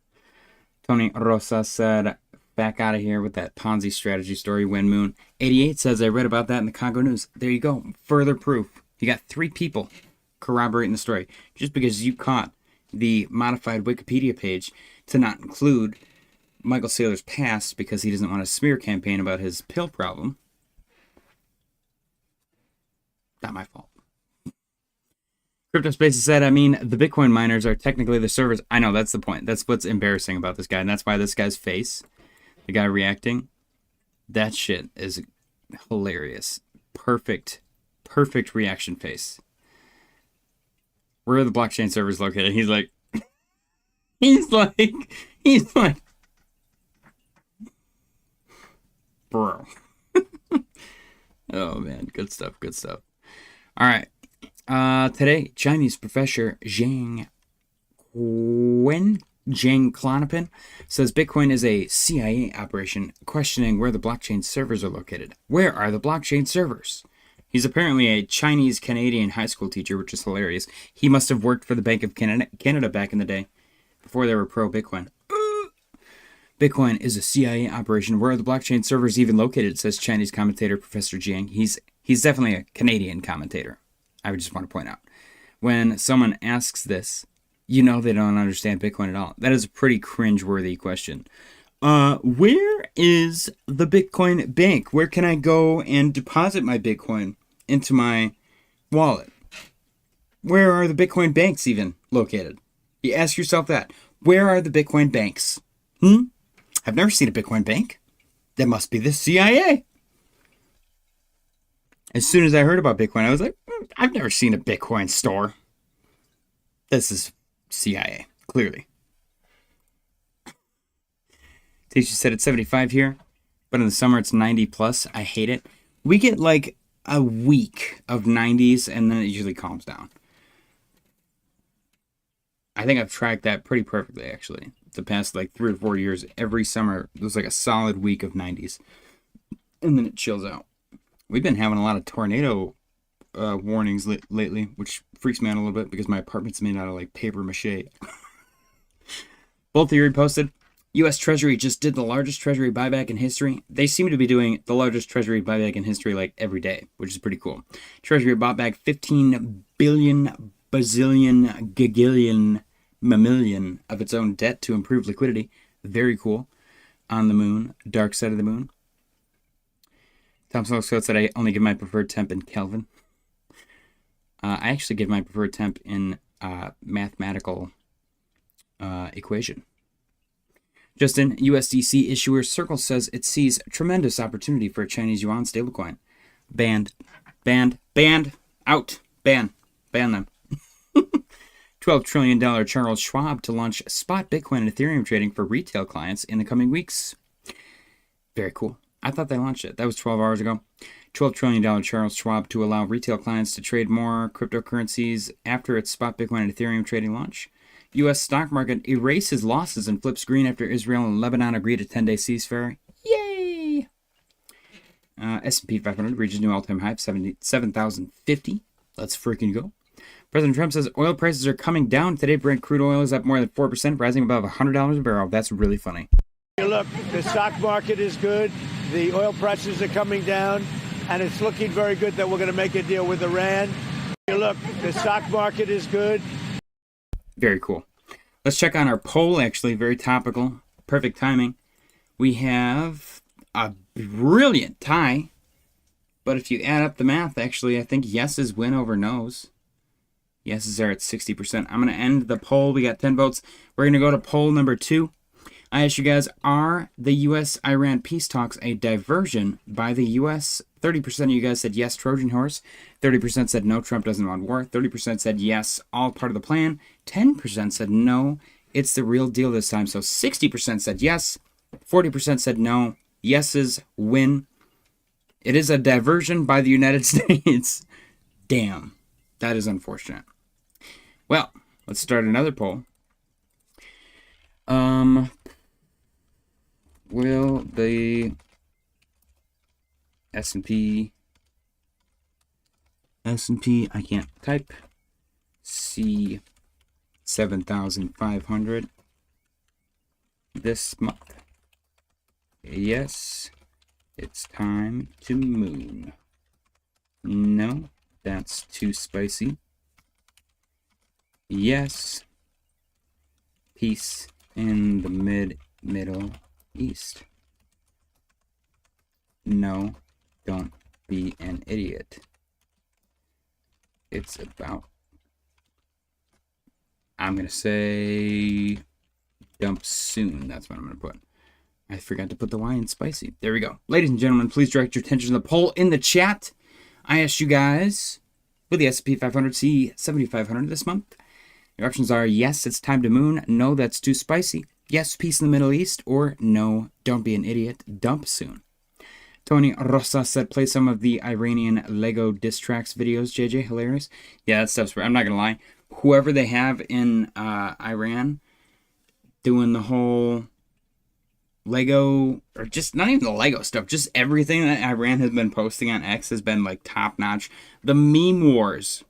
Speaker 1: Tony Rosa said, back out of here with that Ponzi strategy story, Wen Moon. 88 says, I read about that in the Congo News. There you go. Further proof. You got 3 people corroborating the story. Just because you caught the modified Wikipedia page to not include Michael Saylor's past because he doesn't want a smear campaign about his pill problem. Not my fault. CryptoSpaces said, I mean, the Bitcoin miners are technically the servers. I know, that's the point. That's what's embarrassing about this guy. And that's why this guy's face, the guy reacting, that shit is hilarious. Perfect reaction face. Where are the blockchain servers located? He's like, bro. Oh, man. Good stuff. All right. Today, Chinese professor Zhang Clonopin says Bitcoin is a CIA operation, questioning where the blockchain servers are located. Where are the blockchain servers? He's apparently a Chinese-Canadian high school teacher, which is hilarious. He must have worked for the Bank of Canada back in the day, before they were pro-Bitcoin. Bitcoin is a CIA operation. Where are the blockchain servers even located, says Chinese commentator Professor Jiang. He's definitely a Canadian commentator. I would just want to point out. When someone asks this, you know they don't understand Bitcoin at all. That is a pretty cringe-worthy question. Where is the Bitcoin bank? Where can I go and deposit my Bitcoin into my wallet? Where are the Bitcoin banks even located? You ask yourself that. Where are the Bitcoin banks? Have I've never seen a Bitcoin bank. That must be the CIA. As soon as I heard about Bitcoin, I was like, I've never seen a Bitcoin store. This is CIA, clearly. Tisha said it's 75 here, but in the summer it's 90 plus. I hate it. We get like a week of 90s and then it usually calms down. I think I've tracked that pretty perfectly, actually. The past like 3 or 4 years, every summer there's like a solid week of 90s, and then it chills out. We've been having a lot of tornado warnings lately, which freaks me out a little bit because my apartment's made out of like paper mache. Bull Theory posted, U.S. Treasury just did the largest Treasury buyback in history. They seem to be doing the largest Treasury buyback in history like every day, which is pretty cool. Treasury bought back 15 billion bazillion gagillion mammillion of its own debt to improve liquidity. Very cool. On the moon, dark side of the moon. Tom Scott said I only give my preferred temp in Kelvin. I actually give my preferred temp in mathematical equation. Justin, USDC issuer Circle says it sees tremendous opportunity for a Chinese yuan stablecoin. Banned. Out. Ban them. $12 trillion Charles Schwab to launch spot Bitcoin and Ethereum trading for retail clients in the coming weeks. Very cool. I thought they launched it. That was 12 hours ago. $12 trillion Charles Schwab to allow retail clients to trade more cryptocurrencies after its spot Bitcoin and Ethereum trading launch. U.S. stock market erases losses and flips green after Israel and Lebanon agreed a 10-day ceasefire. Yay! S&P 500 reaches new all-time high of 7,050. Let's freaking go. President Trump says oil prices are coming down. Today, Brent crude oil is up more than 4%, rising above $100 a barrel. That's really funny.
Speaker 7: Look, the stock market is good. The oil prices are coming down, and it's looking very good that we're going to make a deal with Iran. Look, the stock market is good.
Speaker 1: Very cool. Let's check on our poll, actually. Very topical. Perfect timing. We have a brilliant tie. But if you add up the math, actually, I think yeses win over noes. Yeses are at 60%. I'm going to end the poll. We got 10 votes. We're going to go to poll number 2. I asked you guys, are the U.S.-Iran peace talks a diversion by the U.S.? 30% of you guys said yes, Trojan horse. 30% said no, Trump doesn't want war. 30% said yes, all part of the plan. 10% said no, it's the real deal this time. So 60% said yes, 40% said no. Yeses win. It is a diversion by the United States. Damn, that is unfortunate. Well, let's start another poll. Will the S&P, I can't type, see 7,500 this month? Yes, it's time to moon. No, that's too spicy. Yes, peace in the Middle East. No, don't be an idiot. It's about, I'm going to say dump soon. That's what I'm going to put. I forgot to put the Y in spicy. There we go. Ladies and gentlemen, please direct your attention to the poll in the chat. I asked you guys, will the S&P 500 see 7,500 this month? Your options are yes, it's time to moon. No, that's too spicy. Yes, peace in the Middle East. Or no, don't be an idiot. Dump soon. Tony Rosa said, play some of the Iranian Lego diss tracks videos, JJ. Hilarious. Yeah, that stuff's, I'm not going to lie. Whoever they have in Iran doing the whole Lego, or just not even the Lego stuff, just everything that Iran has been posting on X has been like top notch. The meme wars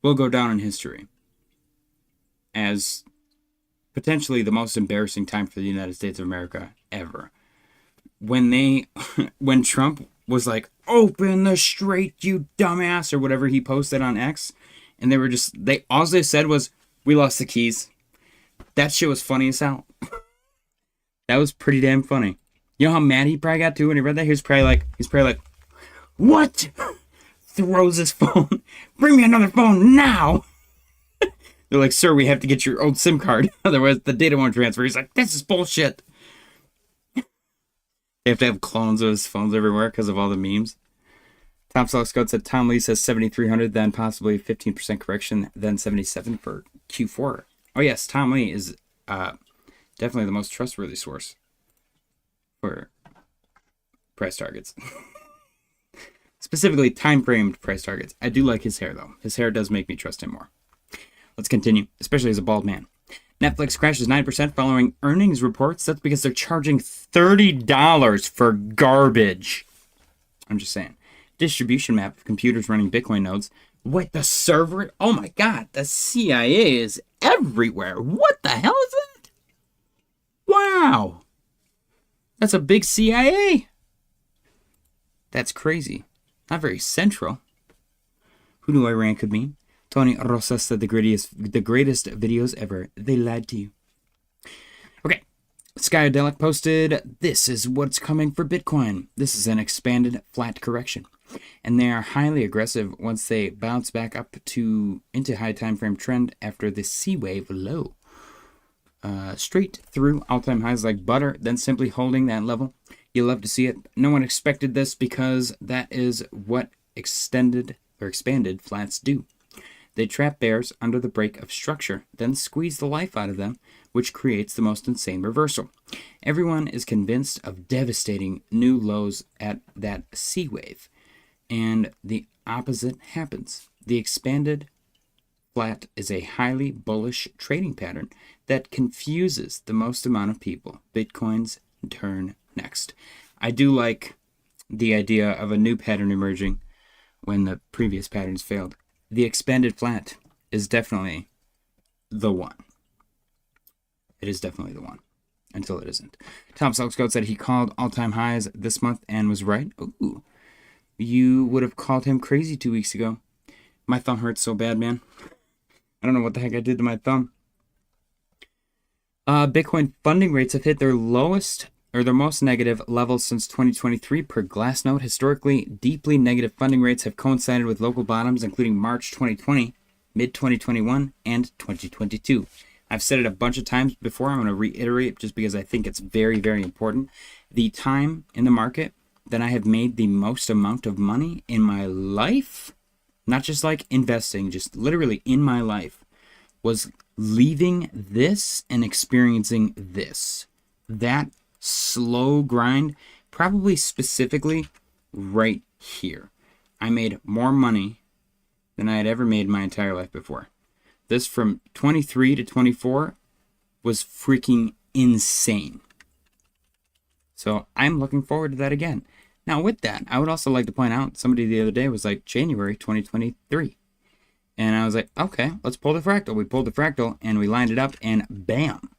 Speaker 1: will go down in history as potentially the most embarrassing time for the United States of America ever. When Trump was like, open the strait, you dumbass, or whatever he posted on X, and they were just, all they said was, we lost the keys. That shit was funny as hell. That was pretty damn funny. You know how mad he probably got too when he read that? He was probably like, what? Throws his phone. Bring me another phone now. They're like, sir, we have to get your old SIM card. Otherwise, the data won't transfer. He's like, this is bullshit. They have to have clones of his phones everywhere because of all the memes. Tom Self-Scout said Tom Lee says 7,300, then possibly 15% correction, then 77 for Q4. Oh yes, Tom Lee is definitely the most trustworthy source for price targets. Specifically time-framed price targets. I do like his hair though. His hair does make me trust him more. Let's continue, especially as a bald man. Netflix crashes 9% following earnings reports. That's because they're charging $30 for garbage. I'm just saying. Distribution map of computers running Bitcoin nodes. Wait, the server? Oh my god, the CIA is everywhere. What the hell is that? Wow. That's a big CIA. That's crazy. Not very central. Who knew Iran could mean? Tony Rosas said the greatest videos ever. They lied to you. Okay. Skyadelic posted, this is what's coming for Bitcoin. This is an expanded flat correction. And they are highly aggressive once they bounce back up into high time frame trend after the C wave low. Straight through all-time highs like butter, then simply holding that level. You'll love to see it. No one expected this because that is what expanded flats do. They trap bears under the break of structure, then squeeze the life out of them, which creates the most insane reversal. Everyone is convinced of devastating new lows at that C wave, and the opposite happens. The expanded flat is a highly bullish trading pattern that confuses the most amount of people. Bitcoin's turn next. I do like the idea of a new pattern emerging when the previous patterns failed. The expanded flat is definitely the one. It is definitely the one. Until it isn't. Tom Self-Scout said he called all-time highs this month and was right. Ooh. You would have called him crazy 2 weeks ago. My thumb hurts so bad, man. I don't know what the heck I did to my thumb. Bitcoin funding rates have hit their lowest or their most negative levels since 2023 per Glassnode. Historically, deeply negative funding rates have coincided with local bottoms, including March 2020, mid-2021, and 2022. I've said it a bunch of times before. I'm going to reiterate just because I think it's very, very important. The time in the market that I have made the most amount of money in my life, not just like investing, just literally in my life, was leaving this and experiencing this. That slow grind, probably specifically right here. I made more money than I had ever made in my entire life before. This from 23 to 24 was freaking insane. So I'm looking forward to that again. Now with that, I would also like to point out, somebody the other day was like January 2023. And I was like, okay, let's pull the fractal. We pulled the fractal and we lined it up and bam.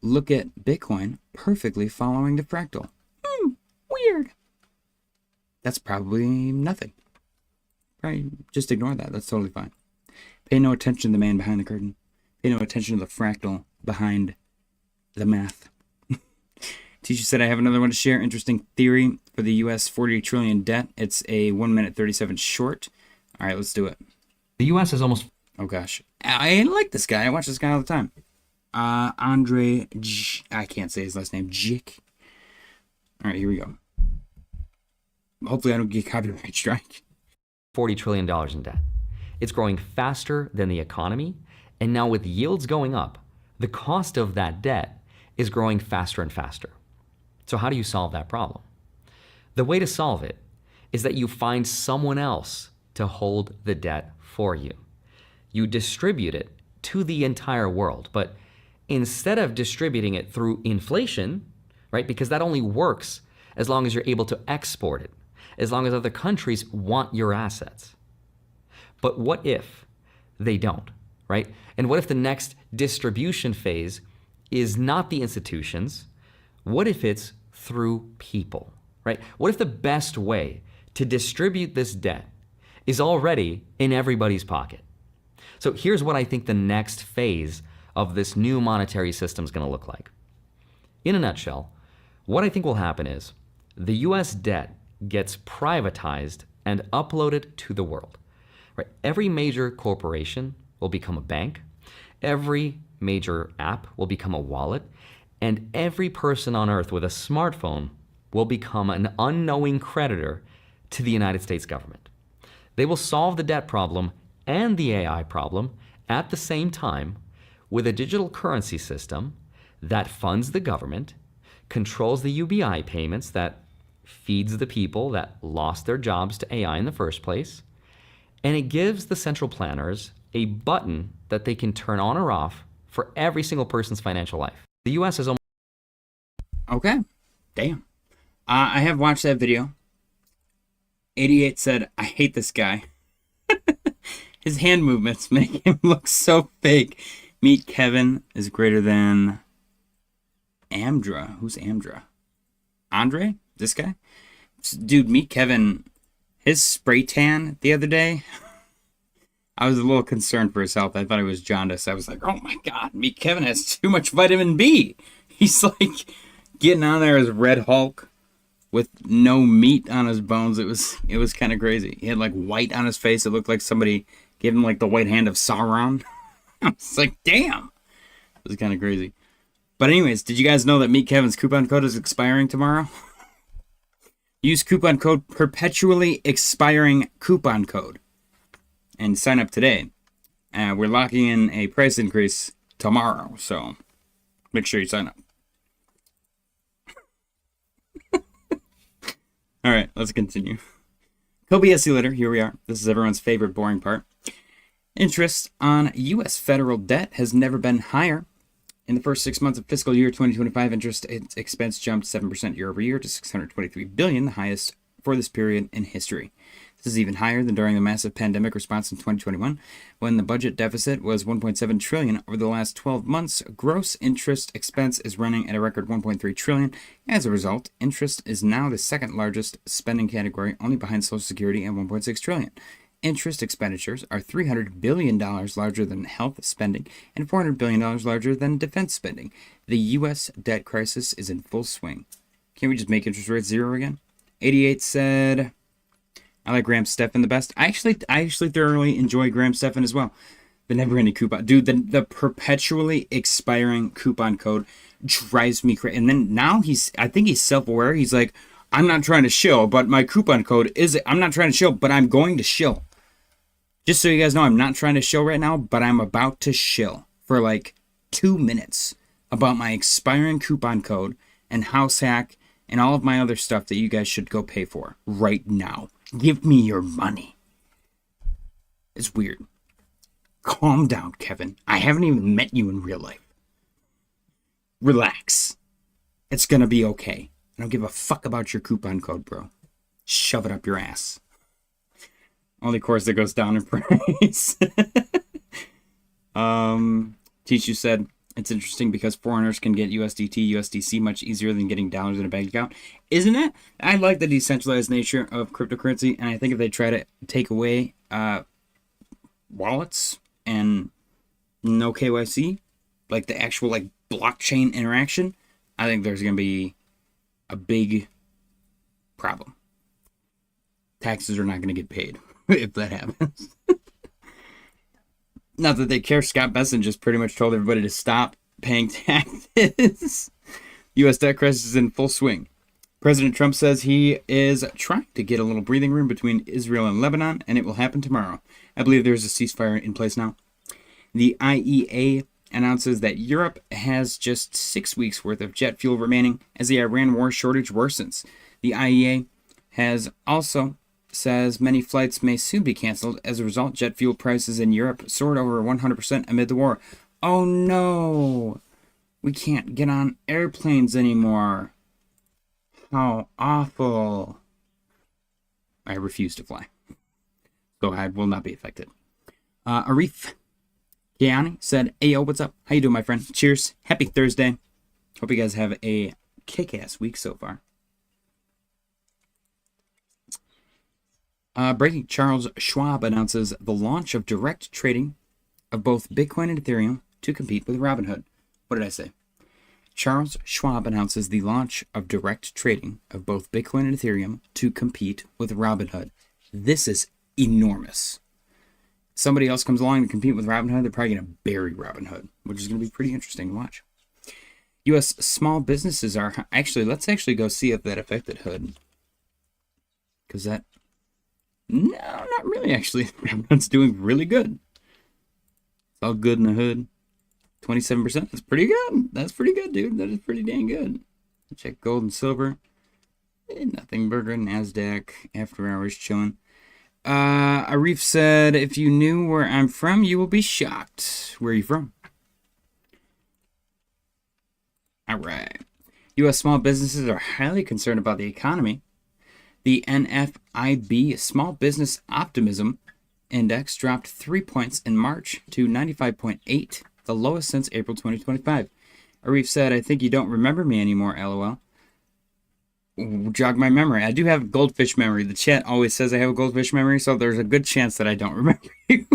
Speaker 1: Look at Bitcoin perfectly following the fractal. Weird. That's probably nothing. Right? Just ignore that. That's totally fine. Pay no attention to the man behind the curtain. Pay no attention to the fractal behind the math. Teacher said I have another one to share. Interesting theory for the US 40 trillion debt. It's a 1 minute 37 short. All right, let's do it.
Speaker 9: The US is almost...
Speaker 1: Oh gosh. I like this guy. I watch this guy all the time. Andre I can't say his last name. Jick. All right, here we go. Hopefully I don't get copyright strike.
Speaker 9: $40 trillion in debt. It's growing faster than the economy, and now with yields going up, the cost of that debt is growing faster and faster. So how do you solve that problem? The way to solve it is that you find someone else to hold the debt for you. You distribute it to the entire world, but instead of distributing it through inflation, right, because that only works as long as you're able to export it, as long as other countries want your assets. But what if they don't, right? And what if the next distribution phase is not the institutions? What if it's through people, right? What if the best way to distribute this debt is already in everybody's pocket? So here's what I think the next phase of this new monetary system is going to look like. In a nutshell, what I think will happen is the US debt gets privatized and uploaded to the world. Right? Every major corporation will become a bank, every major app will become a wallet, and every person on earth with a smartphone will become an unknowing creditor to the United States government. They will solve the debt problem and the AI problem at the same time with a digital currency system that funds the government, controls the UBI payments that feeds the people that lost their jobs to AI in the first place, and it gives the central planners a button that they can turn on or off for every single person's financial life. The US is almost...
Speaker 1: Okay. Damn. I have watched that video. 88 said, I hate this guy. His hand movements make him look so fake. Meet Kevin is greater than Amdra. Who's Amdra? Andre? This guy? Dude, Meet Kevin, his spray tan the other day, I was a little concerned for his health. I thought he was jaundice. I was like, oh my God, Meet Kevin has too much vitamin B. He's like getting on there as Red Hulk with no meat on his bones. It was kind of crazy. He had like white on his face. It looked like somebody gave him like the white hand of Sauron. I was like, damn. It was kind of crazy. But anyways, did you guys know that Meet Kevin's coupon code is expiring tomorrow? Use coupon code perpetually expiring coupon code and sign up today. We're locking in a price increase tomorrow, so make sure you sign up. All right, let's continue. Kobe SC Letter, here we are. This is everyone's favorite boring part. Interest on U.S. federal debt has never been higher. In the first 6 months of fiscal year 2025, interest expense jumped 7% year over year to $623 billion, the highest for this period in history. This is even higher than during the massive pandemic response in 2021, when the budget deficit was $1.7 trillion. Over the last 12 months, gross interest expense is running at a record $1.3 trillion. As a result, interest is now the second largest spending category, only behind Social Security at $1.6 trillion. Interest expenditures are $300 billion larger than health spending and $400 billion larger than defense spending. The U.S. debt crisis is in full swing. Can't we just make interest rates zero again? 88 said, I like Graham Stephan the best. I actually thoroughly enjoy Graham Stephan as well. The never-ending coupon. Dude, the perpetually expiring coupon code drives me crazy. And then now I think he's self-aware. He's like, I'm not trying to shill, but my coupon code is, I'm not trying to shill, but I'm going to shill. Just so you guys know, I'm not trying to shill right now, but I'm about to shill for like 2 minutes about my expiring coupon code and house hack and all of my other stuff that you guys should go pay for right now. Give me your money. It's weird. Calm down, Kevin. I haven't even met you in real life. Relax. It's gonna be okay. I don't give a fuck about your coupon code, bro. Shove it up your ass. Only course that goes down in price. Tishu said, it's interesting because foreigners can get USDT, USDC much easier than getting dollars in a bank account. Isn't it? I like the decentralized nature of cryptocurrency, and I think if they try to take away wallets and no KYC, like the actual like blockchain interaction, I think there's going to be a big problem. Taxes are not going to get paid if that happens. Not that they care. Scott Besson just pretty much told everybody to stop paying taxes. U.S. debt crisis is in full swing. President Trump says he is trying to get a little breathing room between Israel and Lebanon, and it will happen tomorrow. I believe there's a ceasefire in place now. The IEA announces that Europe has just 6 weeks worth of jet fuel remaining as the Iran war shortage worsens. The IEA has also says many flights may soon be canceled. As a result, jet fuel prices in Europe soared over 100% amid the war. Oh no! We can't get on airplanes anymore. How awful. I refuse to fly. So I will not be affected. Arif Gianni said, hey yo, what's up? How you doing, my friend? Cheers. Happy Thursday. Hope you guys have a kick-ass week so far. Breaking, Charles Schwab announces the launch of direct trading of both Bitcoin and Ethereum to compete with Robinhood. What did I say? Charles Schwab announces the launch of direct trading of both Bitcoin and Ethereum to compete with Robinhood. This is enormous. Somebody else comes along to compete with Robinhood, they're probably going to bury Robinhood, which is going to be pretty interesting to watch. U.S. small businesses are actually. Let's actually go see if that affected Hood. Because that. No, not really. Actually, everyone's doing really good. It's all good in the Hood. 27%. That's pretty good. That's pretty good, dude. That is pretty dang good. Check gold and silver. Nothing burger. Nasdaq. After hours chilling. Arif said, if you knew where I'm from, you will be shocked. Where are you from? All right. U.S. small businesses are highly concerned about the economy. The NFIB Small Business Optimism Index dropped 3 points in March to 95.8, the lowest since April 2025. Arif said, I think you don't remember me anymore, lol. Jog my memory. I do have goldfish memory. The chat always says I have a goldfish memory, so there's a good chance that I don't remember you.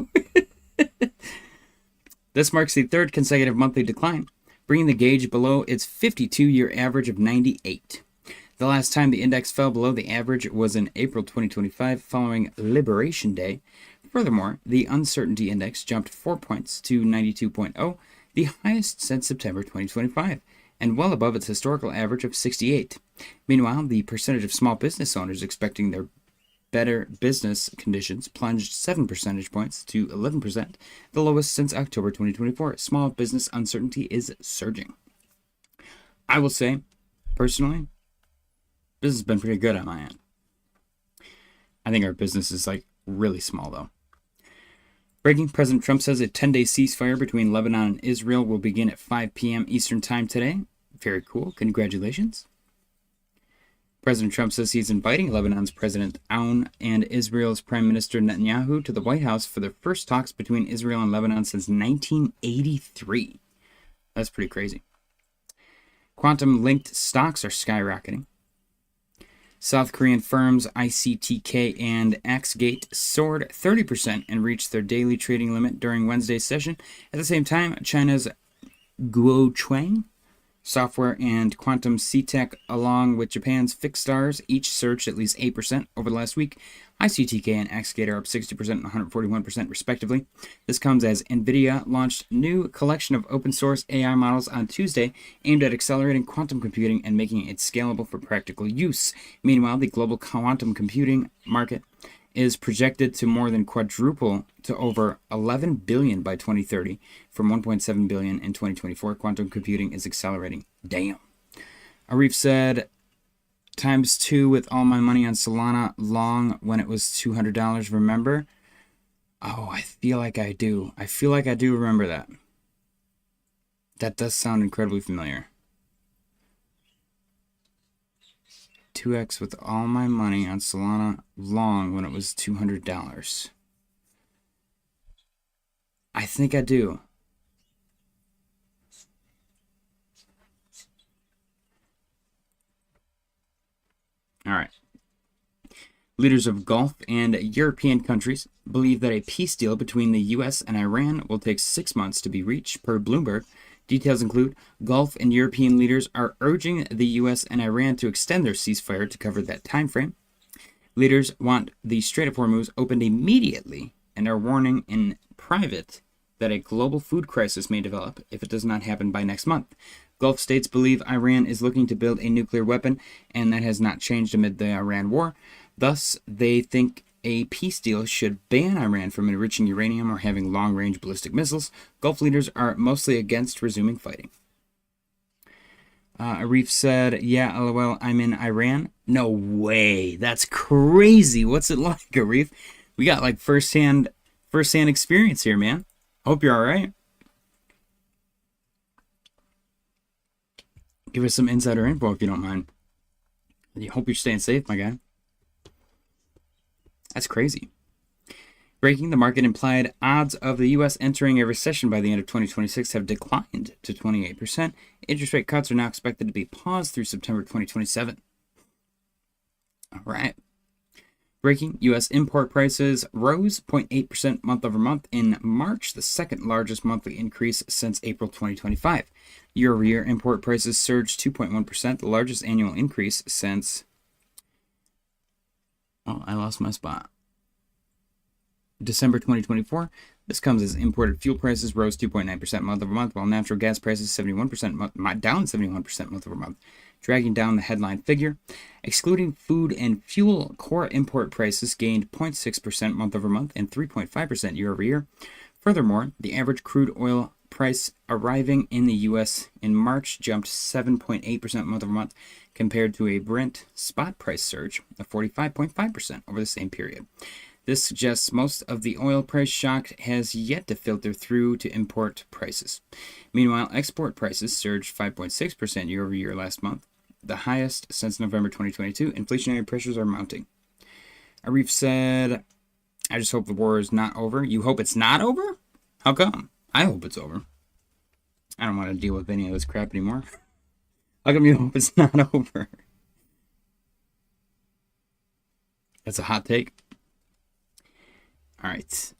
Speaker 1: This marks the third consecutive monthly decline, bringing the gauge below its 52-year average of 98. The last time the index fell below the average was in April 2025, following Liberation Day. Furthermore, the uncertainty index jumped 4 points to 92.0, the highest since September 2025, and well above its historical average of 68. Meanwhile, the percentage of small business owners expecting their better business conditions plunged 7 percentage points to 11%, the lowest since October 2024. Small business uncertainty is surging. I will say, personally, business has been pretty good on my end. I think our business is really small though. Breaking, President Trump says a 10-day ceasefire between Lebanon and Israel will begin at 5 p.m. Eastern Time today. Very cool. Congratulations. President Trump says he's inviting Lebanon's President Aoun and Israel's Prime Minister Netanyahu to the White House for the first talks between Israel and Lebanon since 1983. That's pretty crazy. Quantum-linked stocks are skyrocketing. South Korean firms ICTK and Axgate soared 30% and reached their daily trading limit during Wednesday's session. At the same time, China's Guochuang Software and Quantum CTech, along with Japan's Fixstars, each surged at least 8% over the last week. ICTK and Axgate are up 60% and 141% respectively. This comes as NVIDIA launched a new collection of open-source AI models on Tuesday aimed at accelerating quantum computing and making it scalable for practical use. Meanwhile, the global quantum computing market is projected to more than quadruple to over 11 billion by 2030 from 1.7 billion in 2024. Quantum computing is accelerating. Damn. Arif said, ×2 with all my money on Solana long when it was $200. Remember? Oh, I feel like I do. I feel like I do remember that. That does sound incredibly familiar. 2x with all my money on Solana long when it was $200. I think I do. All right. Leaders of Gulf and European countries believe that a peace deal between the U.S. and Iran will take 6 months to be reached, per Bloomberg. Details include Gulf and European leaders are urging the U.S. and Iran to extend their ceasefire to cover that time frame. Leaders want the Strait of Hormuz opened immediately and are warning in private that a global food crisis may develop if it does not happen by next month. Gulf states believe Iran is looking to build a nuclear weapon, and that has not changed amid the Iran war. Thus, they think a peace deal should ban Iran from enriching uranium or having long-range ballistic missiles. Gulf leaders are mostly against resuming fighting. Arif said, yeah, lol, I'm in Iran. No way. That's crazy. What's it like, Arif? We got like first-hand experience here, man. Hope you're all right. Give us some insider info if you don't mind. I hope you're staying safe, my guy. That's crazy. Breaking, the market implied odds of the U.S. entering a recession by the end of 2026 have declined to 28%. Interest rate cuts are now expected to be paused through September 2027. All right. Breaking, U.S. import prices rose 0.8% month over month in March, the second largest monthly increase since April 2025. Year-over-year import prices surged 2.1%, the largest annual increase since... Oh, I lost my spot. December 2024. This comes as imported fuel prices rose 2.9% month over month, while natural gas prices 71% down 71% month over month, dragging down the headline figure. Excluding food and fuel, core import prices gained 0.6% month over month and 3.5% year over year. Furthermore, the average crude oil price arriving in the U.S. in March jumped 7.8% month over month, compared to a Brent spot price surge of 45.5% over the same period. This suggests most of the oil price shock has yet to filter through to import prices. Meanwhile, export prices surged 5.6% year over year last month, the highest since November 2022. Inflationary pressures are mounting. Arif said, I just hope the war is not over. You hope it's not over? How come? I hope it's over. I don't want to deal with any of this crap anymore. How come you hope it's not over? That's a hot take. All right.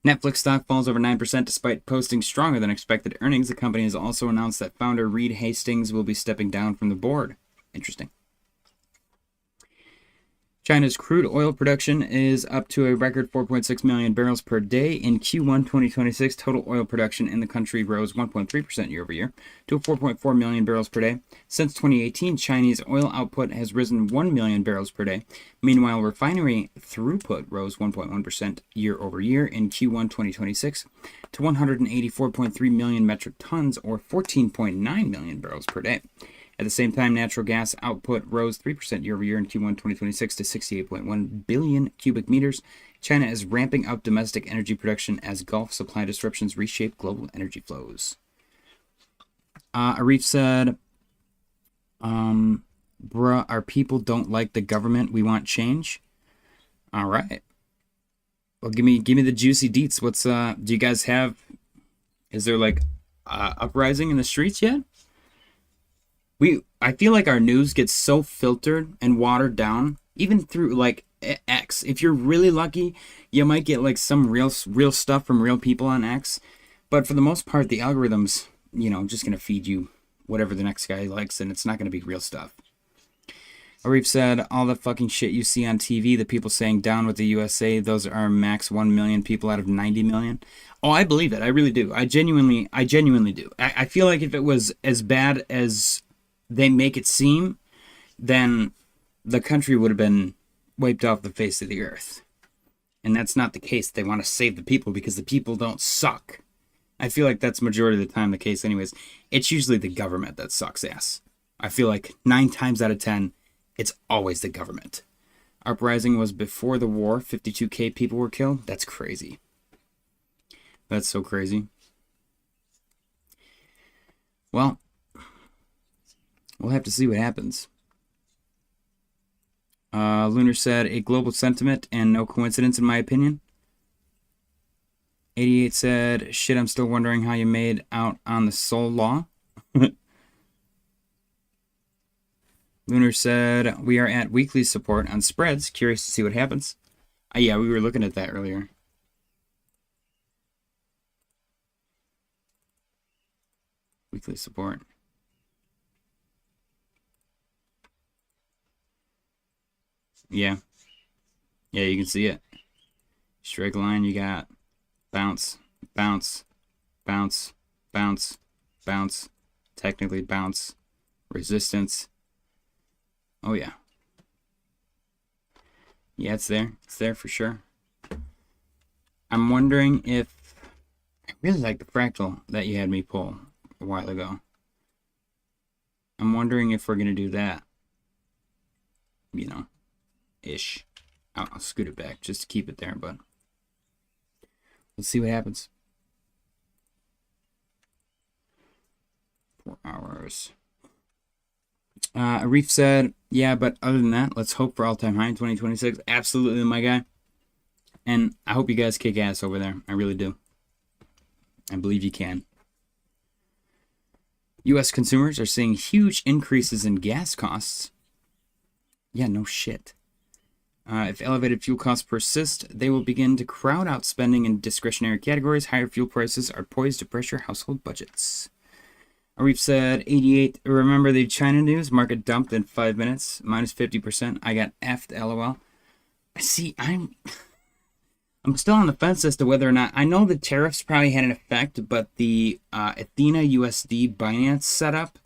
Speaker 1: Netflix stock falls over 9% despite posting stronger than expected earnings. The company has also announced that founder Reed Hastings will be stepping down from the board. Interesting. China's crude oil production is up to a record 4.6 million barrels per day. In Q1 2026, total oil production in the country rose 1.3% year over year to 4.4 million barrels per day. Since 2018, Chinese oil output has risen 1 million barrels per day. Meanwhile, refinery throughput rose 1.1% year over year in Q1 2026 to 184.3 million metric tons, or 14.9 million barrels per day. At the same time, natural gas output rose 3% year over year in Q1 2026 to 68.1 billion cubic meters. China is ramping up domestic energy production as Gulf supply disruptions reshape global energy flows. Arif said, bruh, our people don't like the government. We want change. All right. Well, give me the juicy deets. What's do you guys have? Is there like uprising in the streets yet? I feel like our news gets so filtered and watered down, even through like X. If you're really lucky, you might get like some real stuff from real people on X. But for the most part, the algorithm's, just going to feed you whatever the next guy likes, and it's not going to be real stuff. Arif said, all the fucking shit you see on TV, the people saying down with the USA, those are max 1 million people out of 90 million. Oh, I believe it. I really do. I genuinely do. I feel like if it was as bad as they make it seem, then the country would have been wiped off the face of the earth. And that's not the case. They want to save the people because the people don't suck. I feel like that's majority of the time the case anyways. It's usually the government that sucks ass. I feel like 9 times out of 10, it's always the government. Uprising was before the war. 52K people were killed. That's crazy. That's so crazy. Well, we'll have to see what happens. Lunar said, a global sentiment and no coincidence in my opinion. 88 said, shit, I'm still wondering how you made out on the Sol Law. Lunar said, we are at weekly support on spreads. Curious to see what happens. Yeah, we were looking at that earlier. Weekly support. Yeah. Yeah, you can see it. Straight line, you got bounce, bounce, bounce, bounce, bounce, technically bounce, resistance. Oh, yeah. Yeah, it's there. It's there for sure. I'm wondering if... I really like the fractal that you had me pull a while ago. I'm wondering if we're going to do that. Ish. I'll scoot it back just to keep it there, but let's see what happens. 4 hours. Arif said, yeah, but other than that, let's hope for all-time high in 2026. Absolutely, my guy. And I hope you guys kick ass over there. I really do. I believe you can. U.S. consumers are seeing huge increases in gas costs. Yeah, no shit. If elevated fuel costs persist, they will begin to crowd out spending in discretionary categories. Higher fuel prices are poised to pressure household budgets. Arif said, 88, remember the China news? Market dumped in 5 minutes, minus 50%. I got effed, lol. See, I'm still on the fence as to whether or not, I know the tariffs probably had an effect, but the Athena USD Binance setup,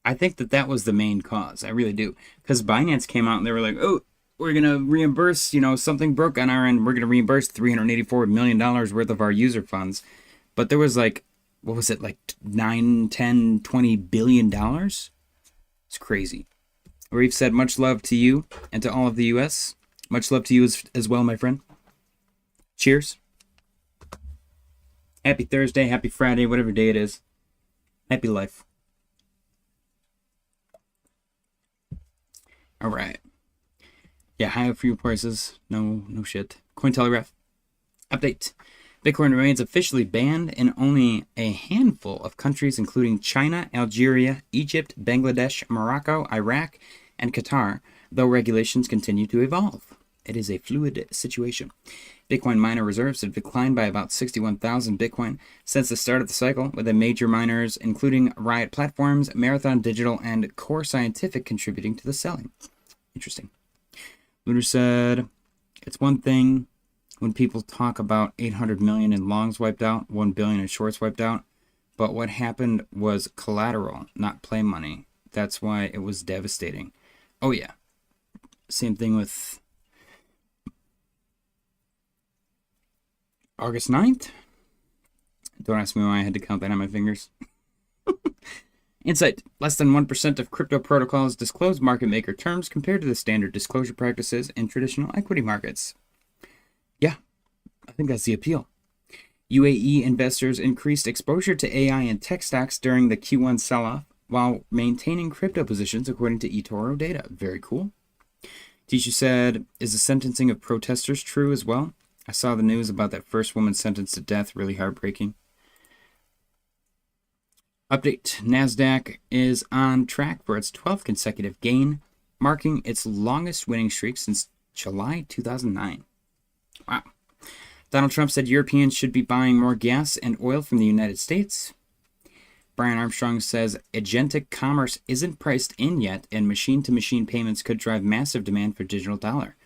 Speaker 1: I think that was the main cause. I really do. Because Binance came out and they were like, oh, we're going to reimburse, something broke on our end. We're going to reimburse $384 million worth of our user funds. But there was like, what was it, like 9, 10, $20 billion? It's crazy. Reef said, much love to you and to all of the U.S. Much love to you as well, my friend. Cheers. Happy Thursday, happy Friday, whatever day it is. Happy life. All right. Yeah, high fuel prices. No shit. Cointelegraph. Update. Bitcoin remains officially banned in only a handful of countries, including China, Algeria, Egypt, Bangladesh, Morocco, Iraq, and Qatar, though regulations continue to evolve. It is a fluid situation. Bitcoin miner reserves have declined by about 61,000 Bitcoin since the start of the cycle, with the major miners, including Riot Platforms, Marathon Digital, and Core Scientific, contributing to the selling. Interesting. Lunar said, it's one thing when people talk about 800 million in longs wiped out, 1 billion in shorts wiped out, but what happened was collateral, not play money. That's why it was devastating. Oh yeah. Same thing with August 9th. Don't ask me why I had to count that on my fingers. Insight. Less than 1% of crypto protocols disclose market maker terms compared to the standard disclosure practices in traditional equity markets. Yeah, I think that's the appeal. UAE investors increased exposure to AI and tech stocks during the Q1 sell-off while maintaining crypto positions, according to eToro data. Very cool. Tisha said, is the sentencing of protesters true as well? I saw the news about that first woman sentenced to death. Really heartbreaking. Update. NASDAQ is on track for its 12th consecutive gain, marking its longest winning streak since July 2009. Wow. Donald Trump said Europeans should be buying more gas and oil from the United States. Brian Armstrong says agentic commerce isn't priced in yet, and machine-to-machine payments could drive massive demand for digital dollar.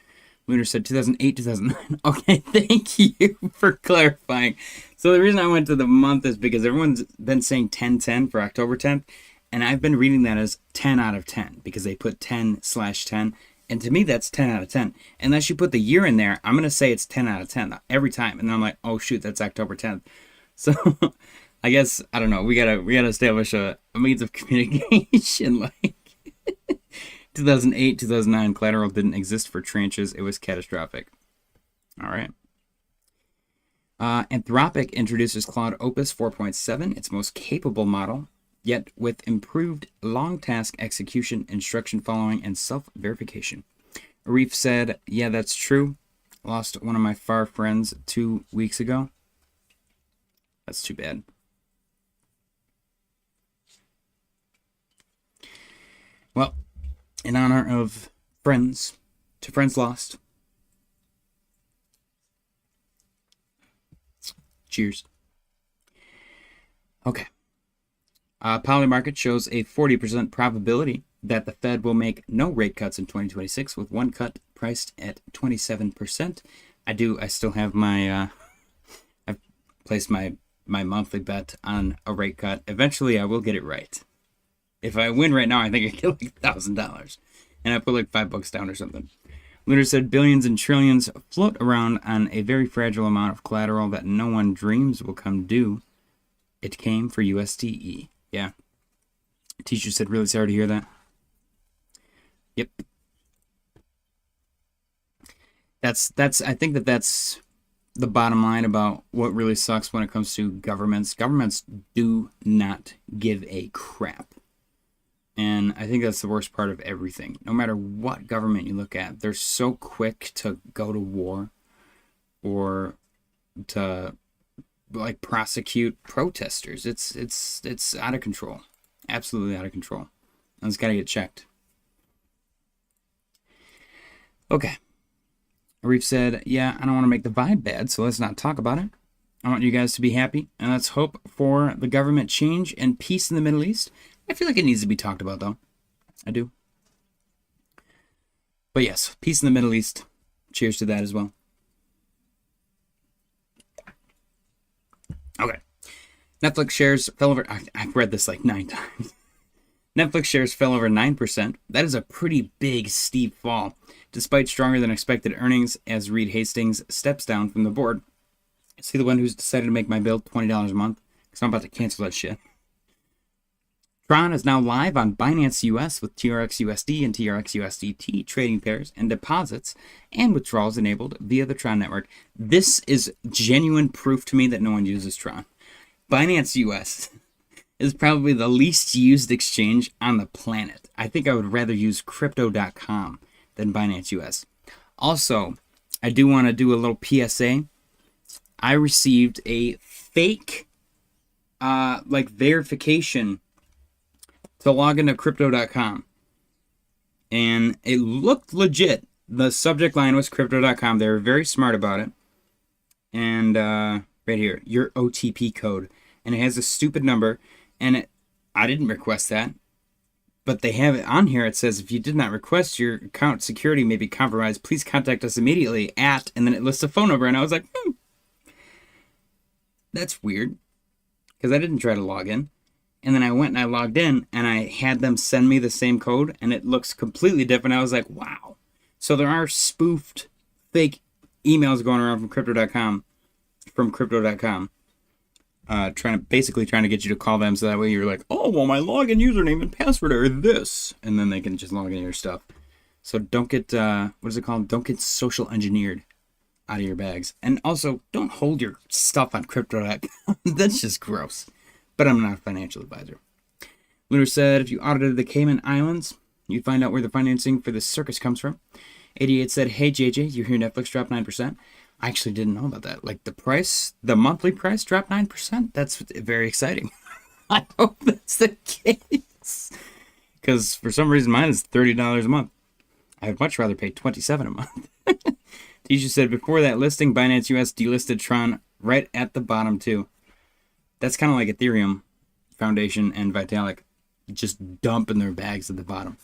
Speaker 1: Lunar said 2008, 2009. Okay, thank you for clarifying. So the reason I went to the month is because everyone's been saying 10-10 for October 10th, and I've been reading that as 10 out of 10 because they put 10/10, and to me that's 10 out of 10. Unless you put the year in there, I'm going to say it's 10 out of 10 every time, and then I'm like, oh shoot, that's October 10th. So I guess, I don't know, we gotta establish a means of communication. Like 2008, 2009, collateral didn't exist for tranches. It was catastrophic. All right. Anthropic introduces Claude Opus 4.7, its most capable model, yet with improved long task execution, instruction following, and self-verification. Arif said, yeah, that's true. Lost one of my far friends 2 weeks ago. That's too bad. Well, in honor of friends, to friends lost. Cheers. Okay. Polymarket shows a 40% probability that the Fed will make no rate cuts in 2026, with one cut priced at 27%. I still have my, I've placed my monthly bet on a rate cut. Eventually, I will get it right. If I win right now, I think I get like $1,000. And I put like $5 down or something. Lunar said billions and trillions float around on a very fragile amount of collateral that no one dreams will come due. It came for USDE. Yeah. Teacher said, really sorry to hear that. Yep. I think that's the bottom line about what really sucks when it comes to governments. Governments do not give a crap. And I think that's the worst part of everything. No matter what government you look at, they're so quick to go to war or to like prosecute protesters. It's out of control. Absolutely out of control. And it's got to get checked. Okay. Arif said, yeah, I don't want to make the vibe bad, so let's not talk about it. I want you guys to be happy, and let's hope for the government change and peace in the Middle East. I feel like it needs to be talked about, though. I do. But yes, peace in the Middle East. cheers to that as well. Okay. Netflix shares fell over. I've read this like 9 times. Netflix shares fell over 9%. That is a pretty big, steep fall, despite stronger than expected earnings as Reed Hastings steps down from the board. Is he the one who's decided to make my bill $20 a month? Because I'm about to cancel that shit. Tron is now live on Binance US with TRX-USD and TRX-USDT trading pairs and deposits and withdrawals enabled via the Tron network. This is genuine proof to me that no one uses Tron. Binance US is probably the least used exchange on the planet. I think I would rather use crypto.com than Binance US. Also, I do want to do a little PSA. I received a fake verification to log into crypto.com. And it looked legit. The subject line was crypto.com. They were very smart about it. And right here, your OTP code. And it has a stupid number. And I didn't request that. But they have it on here. It says, if you did not request, your account security may be compromised. Please contact us immediately at, and then it lists a phone number. And I was like, that's weird. Because I didn't try to log in. And then I went and I logged in and I had them send me the same code and it looks completely different. I was like, wow. So there are spoofed fake emails going around from crypto.com, trying to get you to call them so that way you're like, oh, well, my login username and password are this. And then they can just log in your stuff. So don't get, what is it called? Don't get social engineered out of your bags. And also, don't hold your stuff on crypto.com. That's just gross. But I'm not a financial advisor. Lunar said, if you audited the Cayman Islands, you'd find out where the financing for this circus comes from. 88 said, hey, JJ, you hear Netflix dropped 9%? I actually didn't know about that. Like, the monthly price dropped 9%? That's very exciting. I hope that's the case. Because for some reason, mine is $30 a month. I would much rather pay $27 a month. Tisha said, before that listing, Binance US delisted Tron right at the bottom, too. That's kind of like Ethereum Foundation and Vitalik just dumping their bags at the bottom.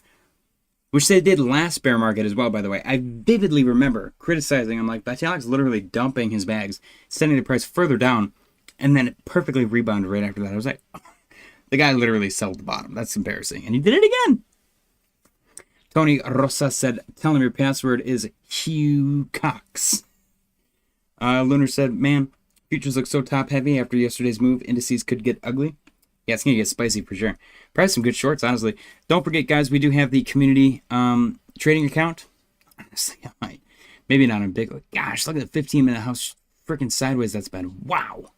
Speaker 1: Which they did last bear market as well, by the way. I vividly remember criticizing. I'm like, Vitalik's literally dumping his bags, sending the price further down, and then it perfectly rebounded right after that. I was like, oh, the guy literally sold the bottom. That's embarrassing. And he did it again. Tony Rosa said, tell him your password is Hugh Cox. Lunar said, man, futures look so top heavy after yesterday's move. Indices could get ugly. Yeah, it's going to get spicy for sure. Probably some good shorts, honestly. Don't forget, guys, we do have the community trading account. Honestly, I might. Maybe not on big. Gosh, look at the 15-minute how freaking sideways that's been. Wow.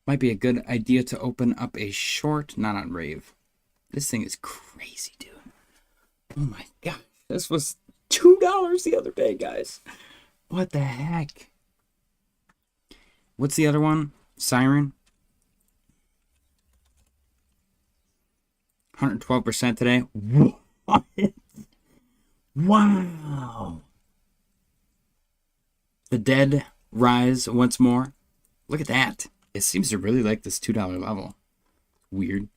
Speaker 1: Might be a good idea to open up a short, not on Rave. This thing is crazy, dude. Oh my god. This was $2 the other day, guys. What the heck? What's the other one? Siren? 112% today. What? Wow. The dead rise once more. Look at that. It seems to really like this $2 level. Weird.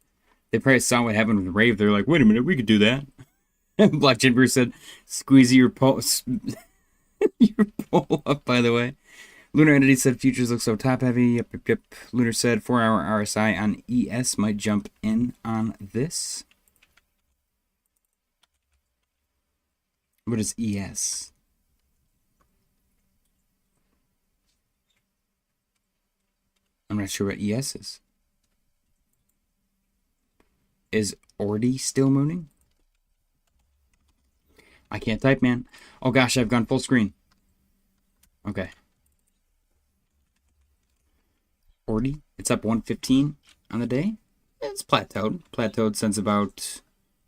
Speaker 1: They probably saw what happened with Rave. They're like, wait a minute, we could do that. Blockchain Bruce said, squeezy your pull up, by the way. Lunar Entity said, futures look so top heavy. Yep. Lunar said, 4-hour RSI on ES might jump in on this. What is ES? I'm not sure what ES is. Is Ordi still mooning? I can't type, man. Oh gosh, I've gone full screen. Okay. Ordi, it's up 115 on the day. It's plateaued. Plateaued since about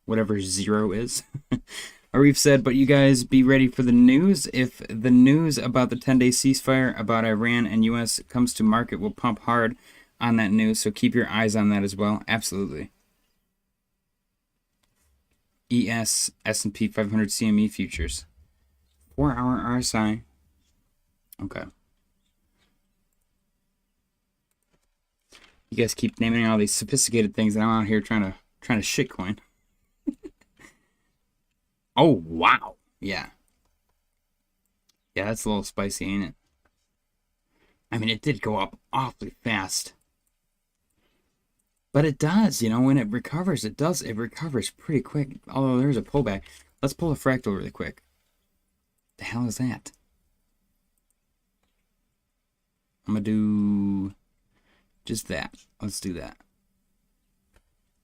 Speaker 1: whatever 0 is. Arif said, but you guys be ready for the news. If the news about the 10-day ceasefire about Iran and U.S. comes to market, we'll pump hard on that news. So keep your eyes on that as well. Absolutely. ES, S&P 500 CME futures. 4-hour RSI. Okay. You guys keep naming all these sophisticated things, and I'm out here trying to shitcoin. Oh wow, yeah. Yeah, that's a little spicy, ain't it? I mean, it did go up awfully fast. But it does, you know, when it recovers, it recovers pretty quick. Although there's a pullback. Let's pull a fractal really quick. The hell is that? I'm going to do just that. Let's do that.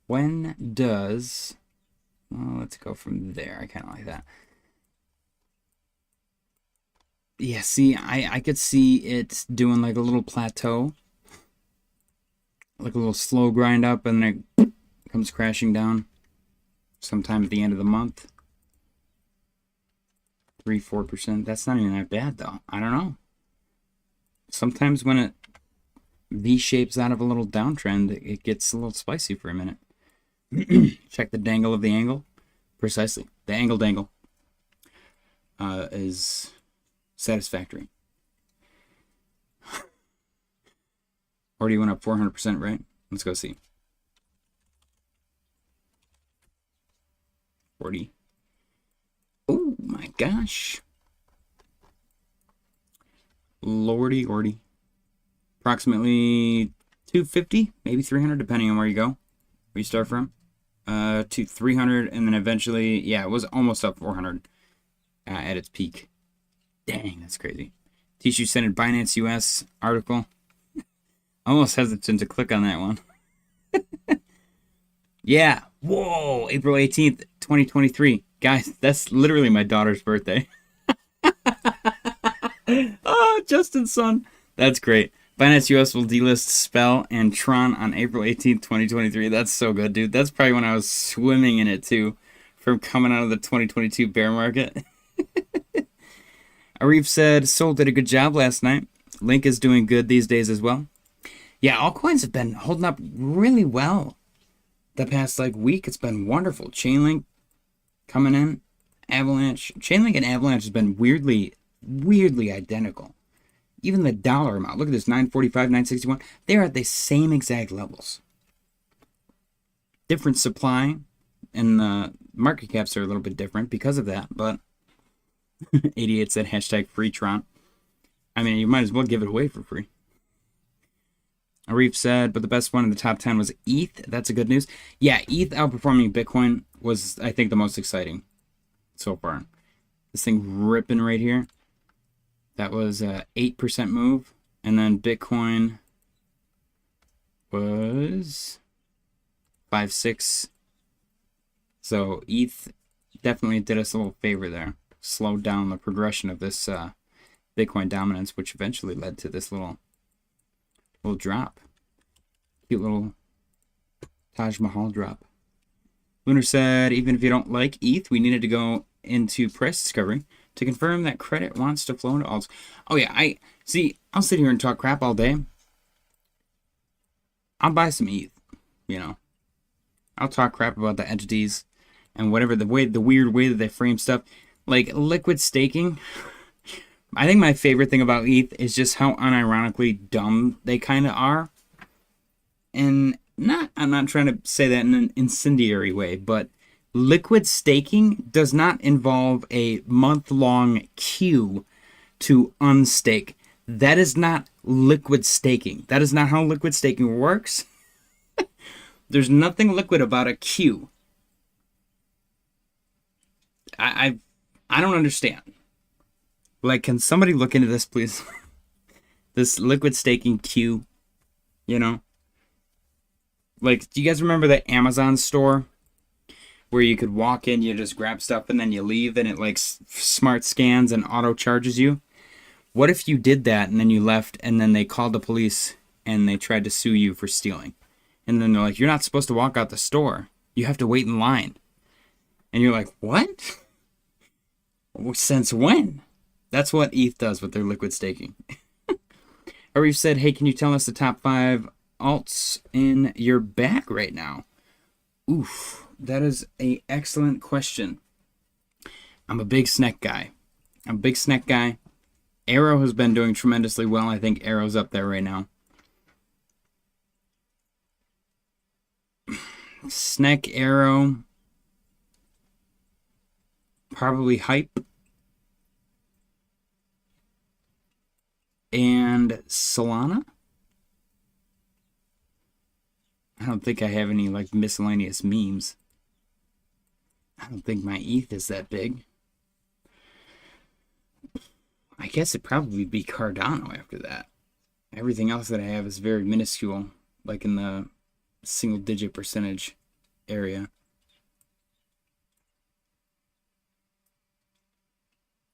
Speaker 1: When does... Well, let's go from there. I kind of like that. Yeah, see, I could see it doing like a little plateau. Like a little slow grind up, and then it comes crashing down sometime at the end of the month. 3-4%. That's not even that bad, though. I don't know. Sometimes when it V-shapes out of a little downtrend, it gets a little spicy for a minute. Check the dangle of the angle. Precisely. The angle dangle is satisfactory. Already went up 400%, right? Let's go see. 40. Oh my gosh. Lordy, ordy. Approximately 250, maybe 300, depending on where you go. Where you start from. To 300, and then eventually, yeah, it was almost up 400 at its peak. Dang, that's crazy. Tishu sent a Binance US article. Almost hesitant to click on that one. Yeah. Whoa. April 18th, 2023. Guys, that's literally my daughter's birthday. Oh, Justin's son. That's great. Binance US will delist Spell and Tron on April 18th, 2023. That's so good, dude. That's probably when I was swimming in it, too. From coming out of the 2022 bear market. Arif said, Sol did a good job last night. Link is doing good these days as well. Yeah, altcoins have been holding up really well the past week. It's been wonderful. Chainlink coming in. Avalanche. Chainlink and Avalanche has been weirdly identical. Even the dollar amount. Look at this, 945, 961. They're at the same exact levels. Different supply, and the market caps are a little bit different because of that, but 88 said hashtag free Tron. I mean, you might as well give it away for free. Arif said, but the best one in the top 10 was ETH. That's a good news. Yeah, ETH outperforming Bitcoin was, I think, the most exciting so far. This thing ripping right here. That was a 8% move. And then Bitcoin was 5.6. So ETH definitely did us a little favor there. Slowed down the progression of this Bitcoin dominance, which eventually led to this little drop. Cute little Taj Mahal drop. Lunar said, even if you don't like ETH, we needed to go into price discovery to confirm that credit wants to flow into alts. Oh yeah, I'll sit here and talk crap all day. I'll buy some ETH, you know. I'll talk crap about the entities and whatever the weird way that they frame stuff. Like liquid staking. I think my favorite thing about ETH is just how unironically dumb they kind of are. And I'm not trying to say that in an incendiary way, but liquid staking does not involve a month-long queue to unstake. That is not liquid staking. That is not how liquid staking works. There's nothing liquid about a queue. I don't understand. Like, can somebody look into this, please? This liquid staking queue, you know? Like, do you guys remember the Amazon store? Where you could walk in, you just grab stuff, and then you leave, and it, like, smart scans and auto charges you? What if you did that, and then you left, and then they called the police, and they tried to sue you for stealing? And then they're like, you're not supposed to walk out the store. You have to wait in line. And you're like, what? Since when? That's what ETH does with their liquid staking. Arif said, hey, can you tell us the top 5 alts in your bag right now? Oof, that is an excellent question. I'm a big SNEC guy. Arrow has been doing tremendously well. I think Arrow's up there right now. SNEC, Arrow. Probably Hype. And Solana? I don't think I have any like miscellaneous memes. I don't think my ETH is that big. I guess it'd probably be Cardano after that. Everything else that I have is very minuscule, like in the single-digit percentage area.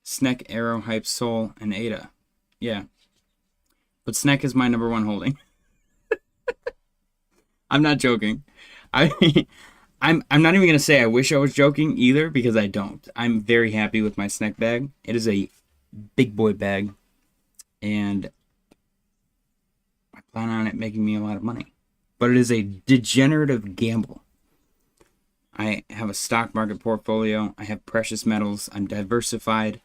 Speaker 1: Snek, Arrow, Hype, Sol, and ADA. Yeah. But Snek is my number one holding. I'm not joking. I'm not even gonna say I wish I was joking either, because I don't. I'm very happy with my Snek bag. It is a big boy bag, and I plan on it making me a lot of money. But it is a degenerative gamble. I have a stock market portfolio. I have precious metals. I'm diversified.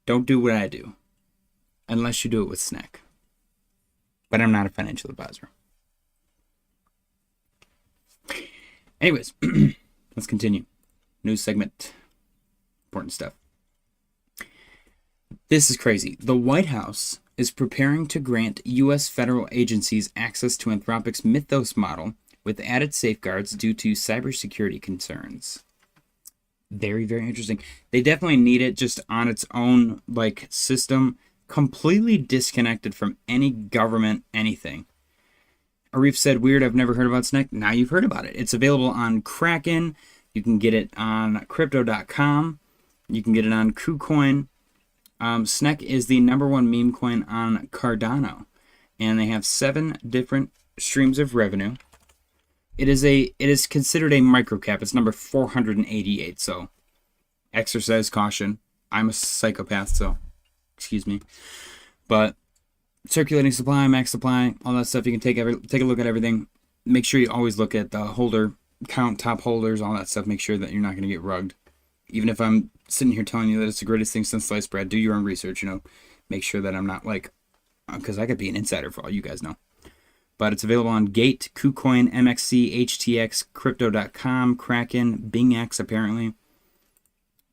Speaker 1: Don't do what I do unless you do it with Snek. But I'm not a financial advisor. Anyways, let's continue. News segment. Important stuff. This is crazy. The White House is preparing to grant U.S. federal agencies access to Anthropic's Mythos model with added safeguards due to cybersecurity concerns. Very, very interesting. They definitely need it just on its own like system, completely disconnected from any government, anything. Arif said, weird, I've never heard about Snek. Now you've heard about it. It's available on Kraken. You can get it on crypto.com. You can get it on KuCoin. Snek is the number one meme coin on Cardano. And they have 7 different streams of revenue. It is considered a microcap. It's number 488, so exercise caution. I'm a psychopath, so excuse me. But circulating supply, max supply, all that stuff, you can take a look at everything. Make sure you always look at the holder count, top holders, all that stuff. Make sure that you're not going to get rugged. Even if I'm sitting here telling you that it's the greatest thing since sliced bread, do your own research, make sure that I'm not like, because I could be an insider for all you guys know. But it's available on Gate, KuCoin, MXC, HTX, Crypto.com, Kraken, BingX apparently,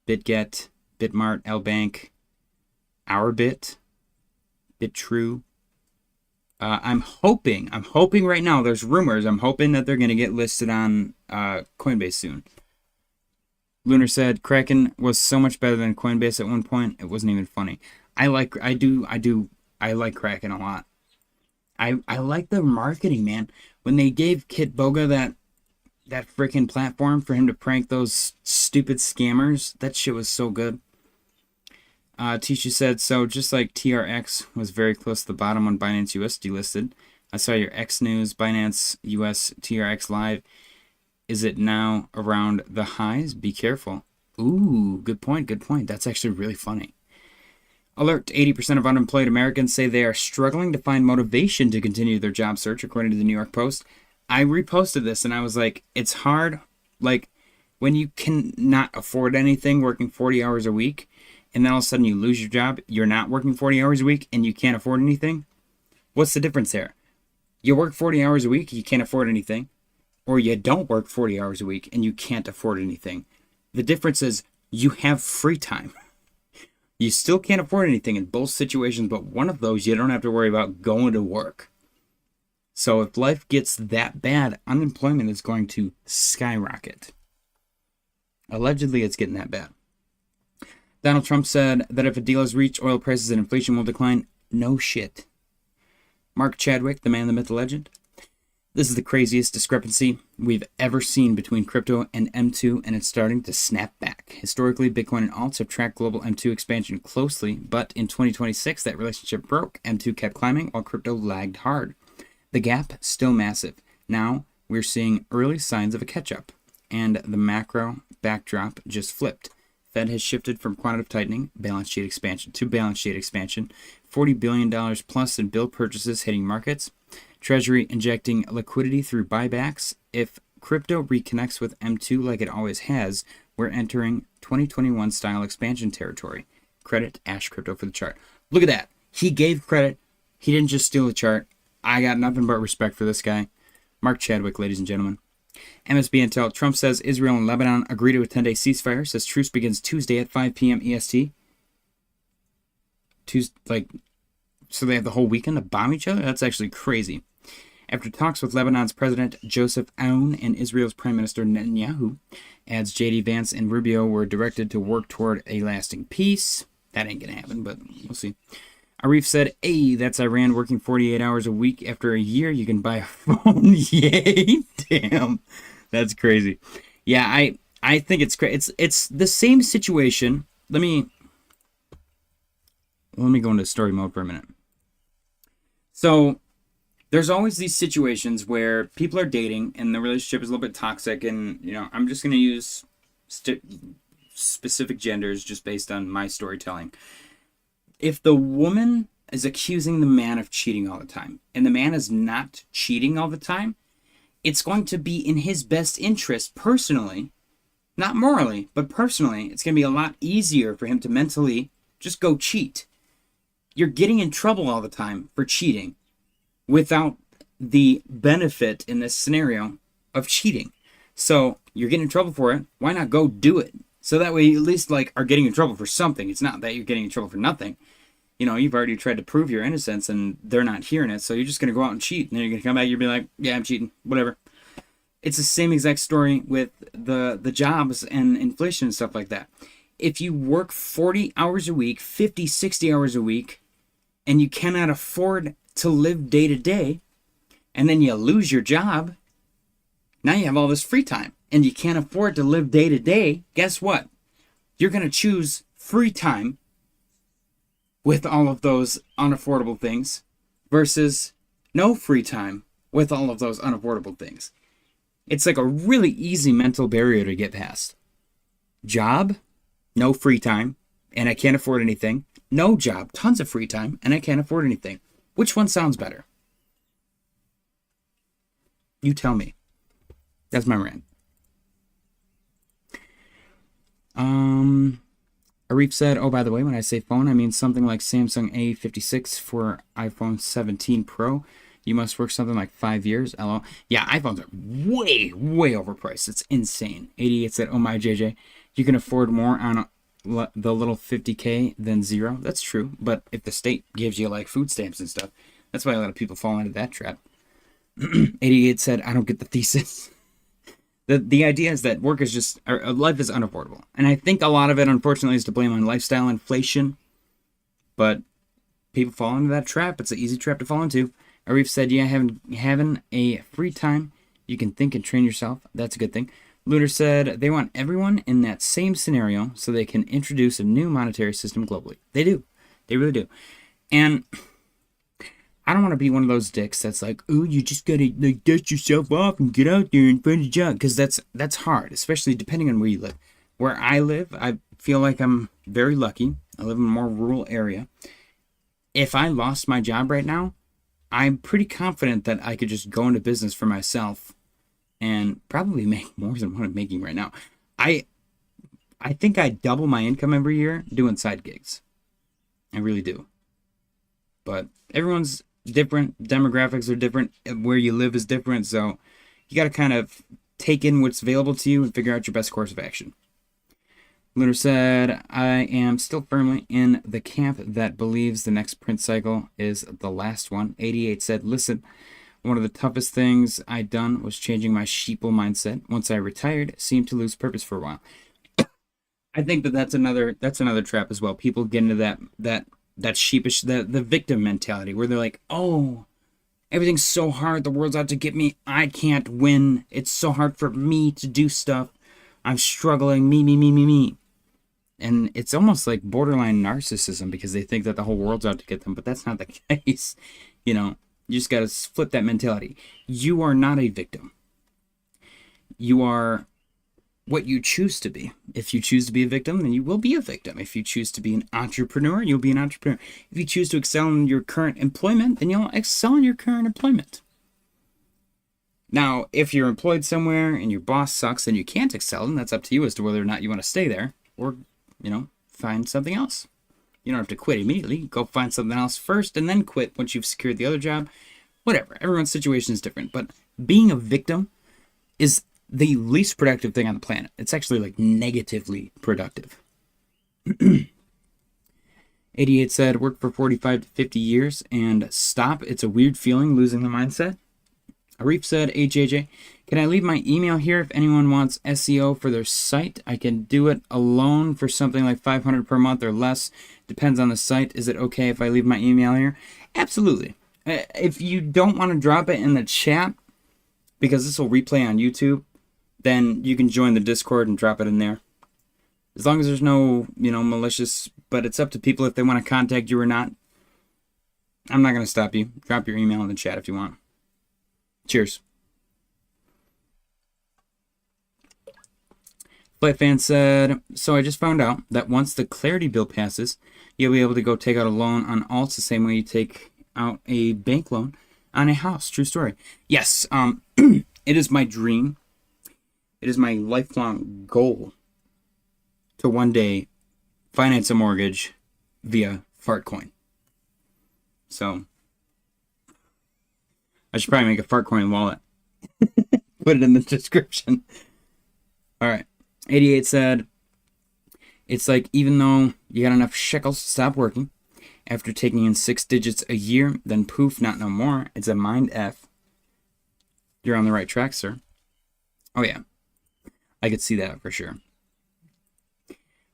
Speaker 1: BitGet, Bitmart, LBank, OurBit, BitTrue. I'm hoping right now, there's rumors, I'm hoping that they're going to get listed on Coinbase soon. Lunar said, Kraken was so much better than Coinbase at one point, it wasn't even funny. I like Kraken a lot. I like the marketing, man. When they gave Kit Boga that freaking platform for him to prank those stupid scammers, that shit was so good. Tisha said, so just like TRX was very close to the bottom when Binance US delisted. I saw your X News, Binance US, TRX Live. Is it now around the highs? Be careful. Ooh, good point, good point. That's actually really funny. Alert, 80% of unemployed Americans say they are struggling to find motivation to continue their job search, according to the New York Post. I reposted this and I was like, it's hard. Like, when you cannot afford anything working 40 hours a week, and then all of a sudden you lose your job, you're not working 40 hours a week, and you can't afford anything. What's the difference there? You work 40 hours a week, you can't afford anything. Or you don't work 40 hours a week, and you can't afford anything. The difference is you have free time. You still can't afford anything in both situations, but one of those you don't have to worry about going to work. So if life gets that bad, unemployment is going to skyrocket. Allegedly, it's getting that bad. Donald Trump said that if a deal is reached, oil prices and inflation will decline. No shit. Mark Chadwick, the man, the myth, the legend. This is the craziest discrepancy we've ever seen between crypto and M2, and it's starting to snap back. Historically, Bitcoin and alts have tracked global M2 expansion closely, but in 2026, that relationship broke. M2 kept climbing while crypto lagged hard. The gap, still massive. Now, we're seeing early signs of a catch-up, and the macro backdrop just flipped. Fed has shifted from quantitative tightening, balance sheet expansion, to balance sheet expansion. $40 billion plus in bill purchases hitting markets. Treasury injecting liquidity through buybacks. If crypto reconnects with M2 like it always has, we're entering 2021 style expansion territory. Credit Ash Crypto for the chart. Look at that. He gave credit. He didn't just steal the chart. I got nothing but respect for this guy. Mark Chadwick, ladies and gentlemen. MSB Intel. Trump says Israel and Lebanon agree to a 10-day ceasefire. Says truce begins Tuesday at 5 p.m. EST. so they have the whole weekend to bomb each other? That's actually crazy. After talks with Lebanon's President Joseph Aoun and Israel's Prime Minister Netanyahu, adds J.D. Vance and Rubio were directed to work toward a lasting peace. That ain't gonna happen, but we'll see. Arif said, hey, that's Iran working 48 hours a week. After a year, you can buy a phone. Yay! Damn. That's crazy. Yeah, I think it's crazy. It's the same situation. Let me go into story mode for a minute. So, there's always these situations where people are dating and the relationship is a little bit toxic, and, you know, I'm just going to use specific genders just based on my storytelling. If the woman is accusing the man of cheating all the time, and the man is not cheating all the time, it's going to be in his best interest personally, not morally, but personally, it's going to be a lot easier for him to mentally just go cheat. You're getting in trouble all the time for cheating without the benefit in this scenario of cheating. So you're getting in trouble for it. Why not go do it? So that way you at least like are getting in trouble for something. It's not that you're getting in trouble for nothing. You know, you've already tried to prove your innocence and they're not hearing it. So you're just going to go out and cheat. And then you're going to come back. You'll be like, yeah, I'm cheating. Whatever. It's the same exact story with the jobs and inflation and stuff like that. If you work 40 hours a week, 50, 60 hours a week, and you cannot afford to live day to day, and then you lose your job, now you have all this free time, and you can't afford to live day to day, guess what? You're going to choose free time with all of those unaffordable things versus no free time with all of those unaffordable things. It's like a really easy mental barrier to get past. Job, no free time, and I can't afford anything. No job, tons of free time, and I can't afford anything. Which one sounds better? You tell me. That's my rant. Arif said, oh, by the way, when I say phone, I mean something like Samsung A56 for iPhone 17 Pro. You must work something like 5 years. LOL. Yeah, iPhones are way, way overpriced. It's insane. 88 said, oh my JJ, you can afford more on the little 50K than zero. That's true. But if the state gives you like food stamps and stuff, that's why a lot of people fall into that trap. 88 said, I don't get the thesis. The idea is that work is just, or life is unaffordable. And I think a lot of it, unfortunately, is to blame on lifestyle inflation. But people fall into that trap. It's an easy trap to fall into. Arif said, yeah, having a free time, you can think and train yourself. That's a good thing. Lunar said, they want everyone in that same scenario so they can introduce a new monetary system globally. They do. They really do. And I don't want to be one of those dicks that's like, oh, you just gotta like dust yourself off and get out there and find a job. Because that's hard, especially depending on where you live. Where I live, I feel like I'm very lucky. I live in a more rural area. If I lost my job right now, I'm pretty confident that I could just go into business for myself and probably make more than what I'm making right now. I think I double my income every year doing side gigs. I really do. But everyone's different. Demographics are different. Where you live is different. So you got to kind of take in what's available to you and figure out your best course of action. Lunar said, I am still firmly in the camp that believes the next print cycle is the last one. 88 said, listen, one of the toughest things I'd done was changing my sheeple mindset. Once I retired, it seemed to lose purpose for a while. I think that's another trap as well. People get into that sheepish, the victim mentality where they're like, oh, everything's so hard. The world's out to get me. I can't win. It's so hard for me to do stuff. I'm struggling. Me. And it's almost like borderline narcissism because they think that the whole world's out to get them, but that's not the case. You know, you just got to flip that mentality. You are not a victim. You are what you choose to be. If you choose to be a victim, then you will be a victim. If you choose to be an entrepreneur, you'll be an entrepreneur. If you choose to excel in your current employment, then you'll excel in your current employment. Now, if you're employed somewhere and your boss sucks and you can't excel, then that's up to you as to whether or not you want to stay there or, you know, find something else. You don't have to quit immediately. Go find something else first and then quit once you've secured the other job. Whatever. Everyone's situation is different. But being a victim is the least productive thing on the planet. It's actually like negatively productive. 88 88 said, work for 45 to 50 years and stop. It's a weird feeling losing the mindset. Arif said, HJJ, can I leave my email here if anyone wants SEO for their site? I can do it alone for something like $500 per month or less. Depends on the site. Is it okay if I leave my email here? Absolutely. If you don't want to drop it in the chat, because this will replay on YouTube, then you can join the Discord and drop it in there. As long as there's no, malicious, but it's up to people if they want to contact you or not. I'm not going to stop you. Drop your email in the chat if you want. Cheers. Flight Fan said, so I just found out that once the Clarity bill passes, you'll be able to go take out a loan on alts the same way you take out a bank loan on a house. True story. Yes, it is my dream. It is my lifelong goal to one day finance a mortgage via Fartcoin. So I should probably make a Fartcoin wallet. Put it in the description. All right. 88 said, it's like even though you got enough shekels to stop working, after taking in 6 digits a year, then poof, not no more. It's a mind F. You're on the right track, sir. Oh, yeah. I could see that for sure.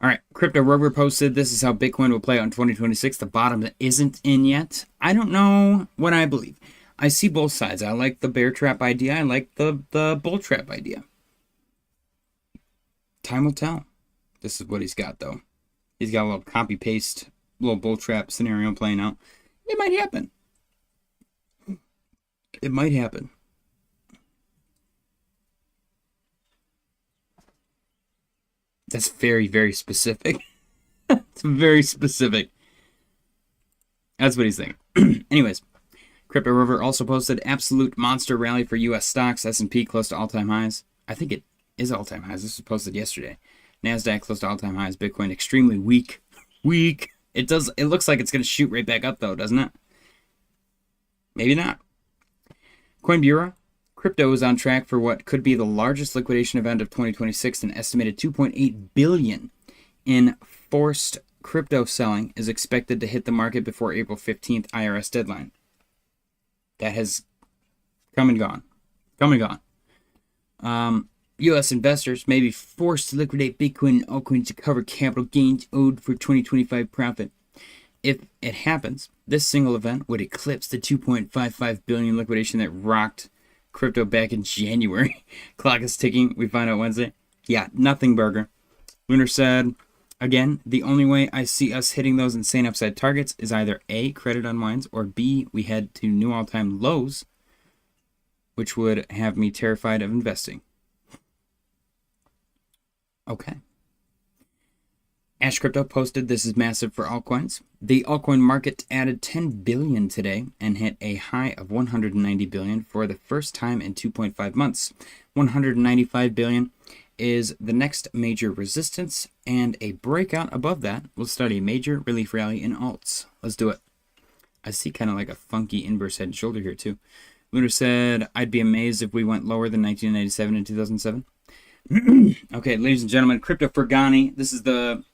Speaker 1: All right. Crypto Rover posted, this is how Bitcoin will play out in 2026. The bottom isn't in yet. I don't know what I believe. I see both sides. I like the bear trap idea. I like the bull trap idea. Time will tell. This is what he's got, though. He's got a little copy-paste, little bull trap scenario playing out. It might happen. It might happen. That's very, very specific. It's very specific. That's what he's thinking. Anyways, Crypto River also posted absolute monster rally for U.S. stocks. S&P close to all-time highs. I think it is all-time highs. This was posted yesterday. NASDAQ close to all-time highs. Bitcoin extremely weak. Weak. It looks like it's going to shoot right back up, though, doesn't it? Maybe not. Coin Bureau. Crypto is on track for what could be the largest liquidation event of 2026. An estimated $2.8 billion in forced crypto selling is expected to hit the market before April 15th IRS deadline. That has come and gone. Come and gone. U.S. investors may be forced to liquidate Bitcoin and altcoins to cover capital gains owed for 2025 profit. If it happens, this single event would eclipse the $2.55 billion liquidation that rocked crypto back in January. Clock is ticking. We find out Wednesday. Yeah, nothing burger. Lunar said, again, the only way I see us hitting those insane upside targets is either A, credit unwinds, or B, we head to new all-time lows, which would have me terrified of investing. Okay. Ash Crypto posted, this is massive for altcoins. The altcoin market added 10 billion today and hit a high of 190 billion for the first time in 2.5 months. 195 billion is the next major resistance, and a breakout above that will start a major relief rally in alts. Let's do it. I see kind of like a funky inverse head and shoulder here too. Lunar said, I'd be amazed if we went lower than 1997 and 2007. Okay, ladies and gentlemen, Crypto Fergani. This is the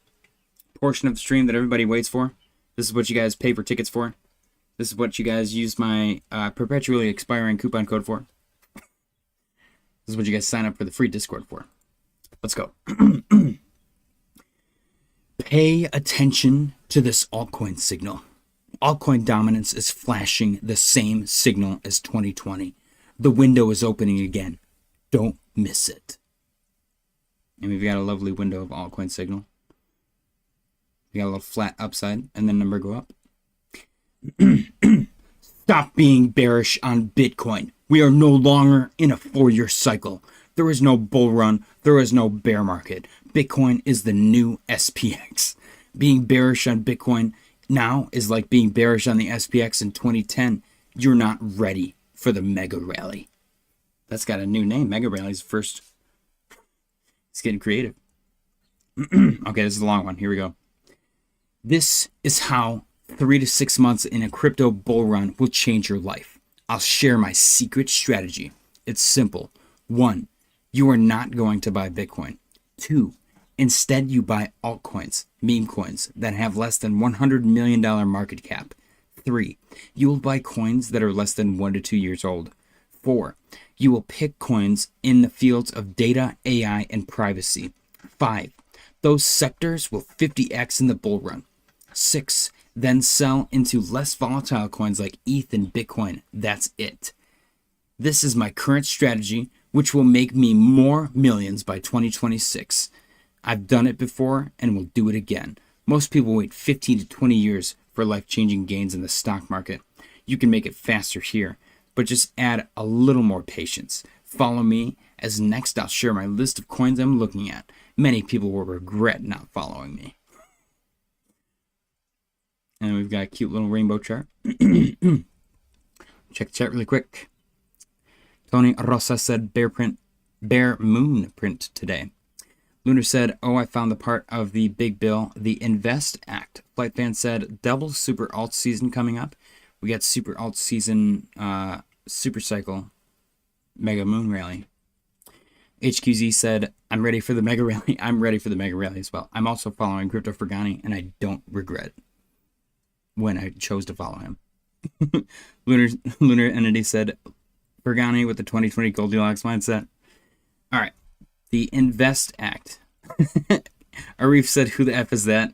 Speaker 1: portion of the stream that everybody waits for. This is what you guys pay for tickets for. This is what you guys use my perpetually expiring coupon code for. This is what you guys sign up for the free Discord for. Let's go. Pay attention to this altcoin signal. Altcoin dominance is flashing the same signal as 2020. The window is opening again. Don't miss it. And we've got a lovely window of altcoin signal. We got a little flat upside and then number go up. Stop being bearish on Bitcoin. We are no longer in a 4-year cycle. There is no bull run. There is no bear market. Bitcoin is the new SPX. Being bearish on Bitcoin now is like being bearish on the SPX in 2010. You're not ready for the mega rally. That's got a new name. Mega rally's first. It's getting creative. Okay, this is a long one. Here we go. This is how 3 to 6 months in a crypto bull run will change your life. I'll share my secret strategy. It's simple. 1, you are not going to buy Bitcoin. 2, Instead, you buy altcoins, meme coins, that have less than $100 million market cap. 3. You will buy coins that are less than 1 to 2 years old. 4. You will pick coins in the fields of data, AI, and privacy. 5. Those sectors will 50x in the bull run. 6. Then sell into less volatile coins like ETH and Bitcoin. That's it. This is my current strategy, which will make me more millions by 2026. I've done it before and will do it again. Most people wait 15 to 20 years for life-changing gains in the stock market. You can make it faster here, but just add a little more patience. Follow me, as next I'll share my list of coins I'm looking at. Many people will regret not following me. And we've got a cute little rainbow chart. Check the chat really quick. Tony Rosa said bear moon print today. Lunar said, oh, I found the part of the big bill, the Invest Act. Flight Fan said, double super alt season coming up. We got super alt season, super cycle, mega moon rally. HQZ said, I'm ready for the mega rally. I'm ready for the mega rally as well. I'm also following Crypto Fergani, and I don't regret when I chose to follow him. Lunar Entity said, Fergani with the 2020 Goldilocks mindset. All right. The Invest Act. Arif said, who the F is that?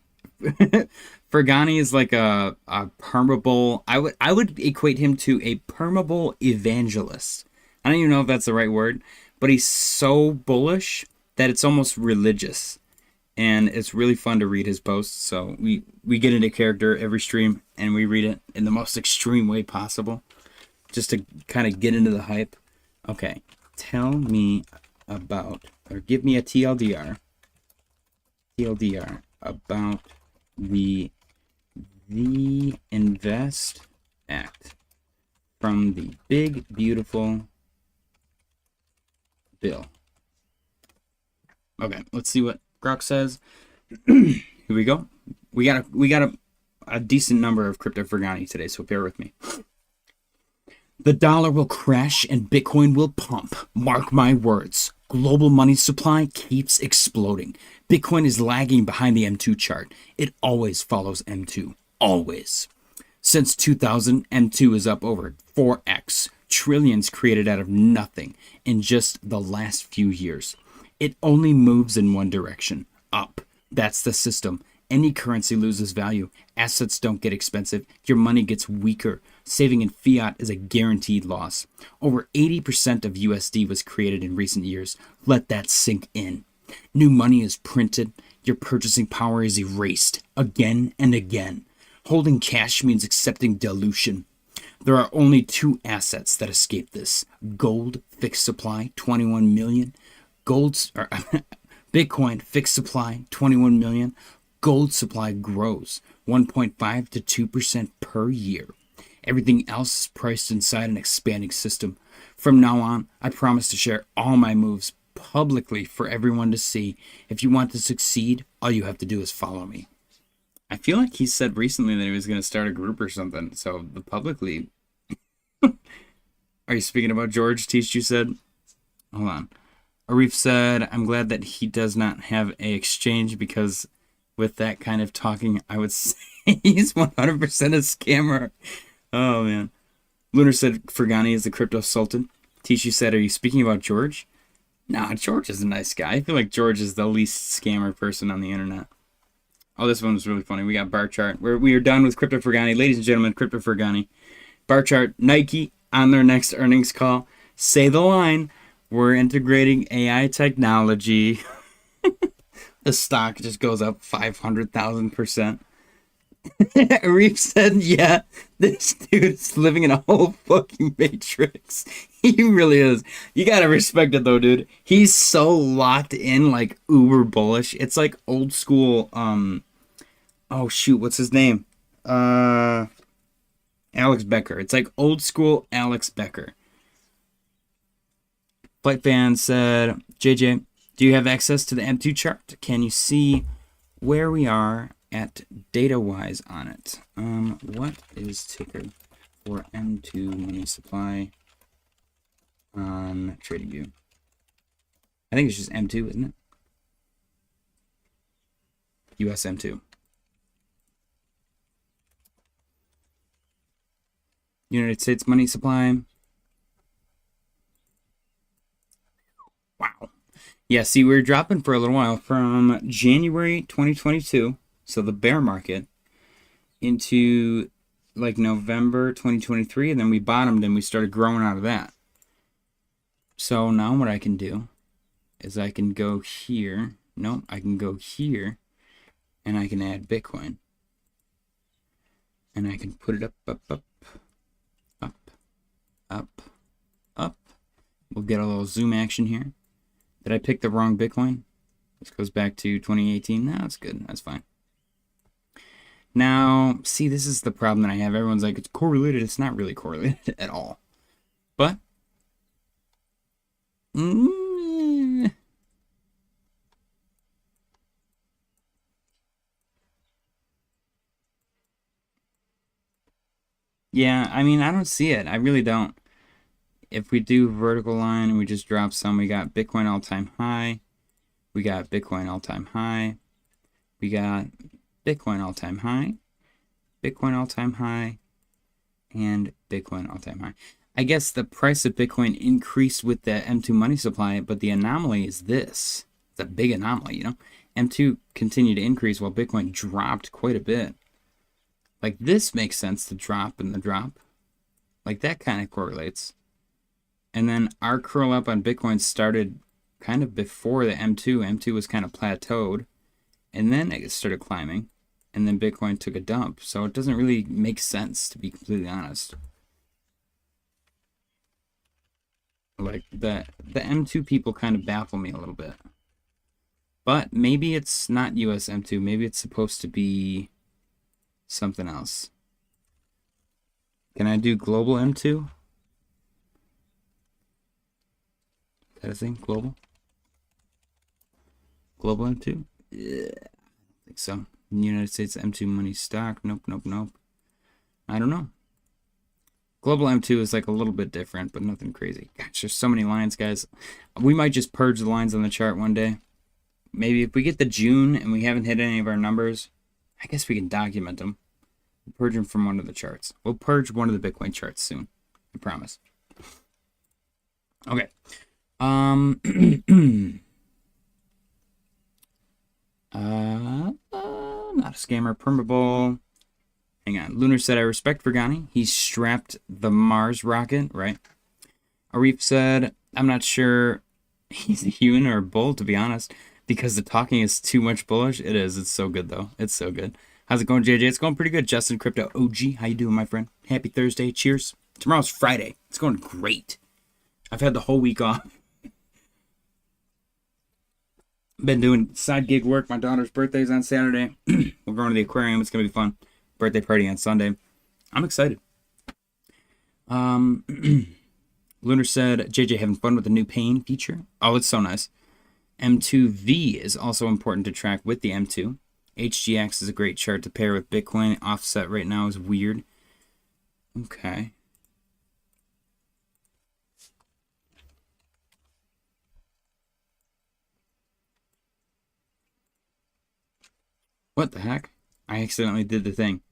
Speaker 1: Fergani is like a permeable. I would equate him to a permeable evangelist. I don't even know if that's the right word, but he's so bullish that it's almost religious. And it's really fun to read his posts. So we get into character every stream and we read it in the most extreme way possible, just to kind of get into the hype. Okay, tell me about, or give me a TLDR about the Invest Act from the big beautiful bill. Okay, let's see what Grok says. Here we go. We got a decent number of Crypto Fergani today, so bear with me. The dollar will crash and Bitcoin will pump. Mark my words. Global money supply keeps exploding. Bitcoin is lagging behind the M2 chart. It always follows M2. Always. Since 2000, M2 is up over 4x. Trillions created out of nothing in just the last few years. It only moves in one direction. Up. That's the system. Any currency loses value. Assets don't get expensive. Your money gets weaker. Saving in fiat is a guaranteed loss. Over 80% of USD was created in recent years. Let that sink in. New money is printed. Your purchasing power is erased again and again. Holding cash means accepting dilution. There are only two assets that escape this. Gold, fixed supply, 21 million. Bitcoin, fixed supply, 21 million. Gold supply grows 1.5 to 2% per year. Everything else is priced inside an expanding system. From now on, I promise to share all my moves publicly for everyone to see. If you want to succeed, all you have to do is follow me. I feel like he said recently that he was going to start a group or something. So the publicly... Are you speaking about George Teach, you said? Hold on. Arif said, I'm glad that he does not have a exchange because with that kind of talking, I would say he's 100% a scammer. Oh, man. Lunar said Fergani is the crypto sultan. Tishu said, are you speaking about George? Nah, George is a nice guy. I feel like George is the least scammer person on the internet. Oh, this one was really funny. We got bar chart. We are done with Crypto Fergani. Ladies and gentlemen, Crypto Fergani. Bar chart, Nike on their next earnings call. Say the line. We're integrating AI technology. The stock just goes up 500,000%. Arif said, yeah, this dude's living in a whole fucking matrix. He really is. You gotta respect it though, dude. He's so locked in, like uber bullish. It's like old school, oh shoot, what's his name? Alex Becker. It's like old school Alex Becker. Flight Fan said, JJ, do you have access to the M2 chart? Can you see where we are at data-wise on it? What is ticker for M2 money supply on TradingView? I think it's just M2, isn't it? USM2. United States money supply. Wow. Yeah, see, we were dropping for a little while from January 2022, so the bear market, into like November 2023, and then we bottomed and we started growing out of that. So now what I can do is I can go here. Nope, I can go here and I can add Bitcoin. And I can put it up, up, up, up, up, up. We'll get a little zoom action here. Did I pick the wrong Bitcoin? This goes back to 2018. No, that's good. That's fine. Now, see, this is the problem that I have. Everyone's like, it's correlated. It's not really correlated at all. But, yeah, I mean, I don't see it. I really don't. If we do vertical line and we just drop some, we got Bitcoin all-time high. We got Bitcoin all-time high. We got Bitcoin all-time high. Bitcoin all-time high. And Bitcoin all-time high. I guess the price of Bitcoin increased with the M2 money supply, but the anomaly is this. It's a big anomaly, you know? M2 continued to increase while Bitcoin dropped quite a bit. Like, this makes sense, the drop and the drop. Like, that kind of correlates. And then our curl up on Bitcoin started kind of before the M2. M2 was kind of plateaued. And then it started climbing. And then Bitcoin took a dump. So it doesn't really make sense, to be completely honest. Like, the M2 people kind of baffle me a little bit. But maybe it's not US M2. Maybe it's supposed to be something else. Can I do global M2? Is that a thing? Global? Global M2? Yeah, I don't think so. United States M2 money stock. Nope, nope, nope. I don't know. Global M2 is like a little bit different, but nothing crazy. Gosh, there's so many lines, guys. We might just purge the lines on the chart one day. Maybe if we get the June and we haven't hit any of our numbers, I guess we can document them. We'll purge them from one of the charts. We'll purge one of the Bitcoin charts soon. I promise. Okay. Not a scammer. Permable. Hang on. Lunar said, I respect Vergani. He strapped the Mars rocket, right? Arif said, I'm not sure he's a human or a bull, to be honest, because the talking is too much bullish. It is. It's so good, though. It's so good. How's it going, JJ? It's going pretty good. Justin Crypto OG. How you doing, my friend? Happy Thursday. Cheers. Tomorrow's Friday. It's going great. I've had the whole week off. Been doing side gig work. My daughter's birthday's on Saturday. We're going to the aquarium. It's going to be fun. Birthday party on Sunday. I'm excited. Lunar said, JJ having fun with the new pain feature. Oh, it's so nice. M2V is also important to track with the M2. HGX is a great chart to pair with Bitcoin. Offset right now is weird. Okay. What the heck? I accidentally did the thing.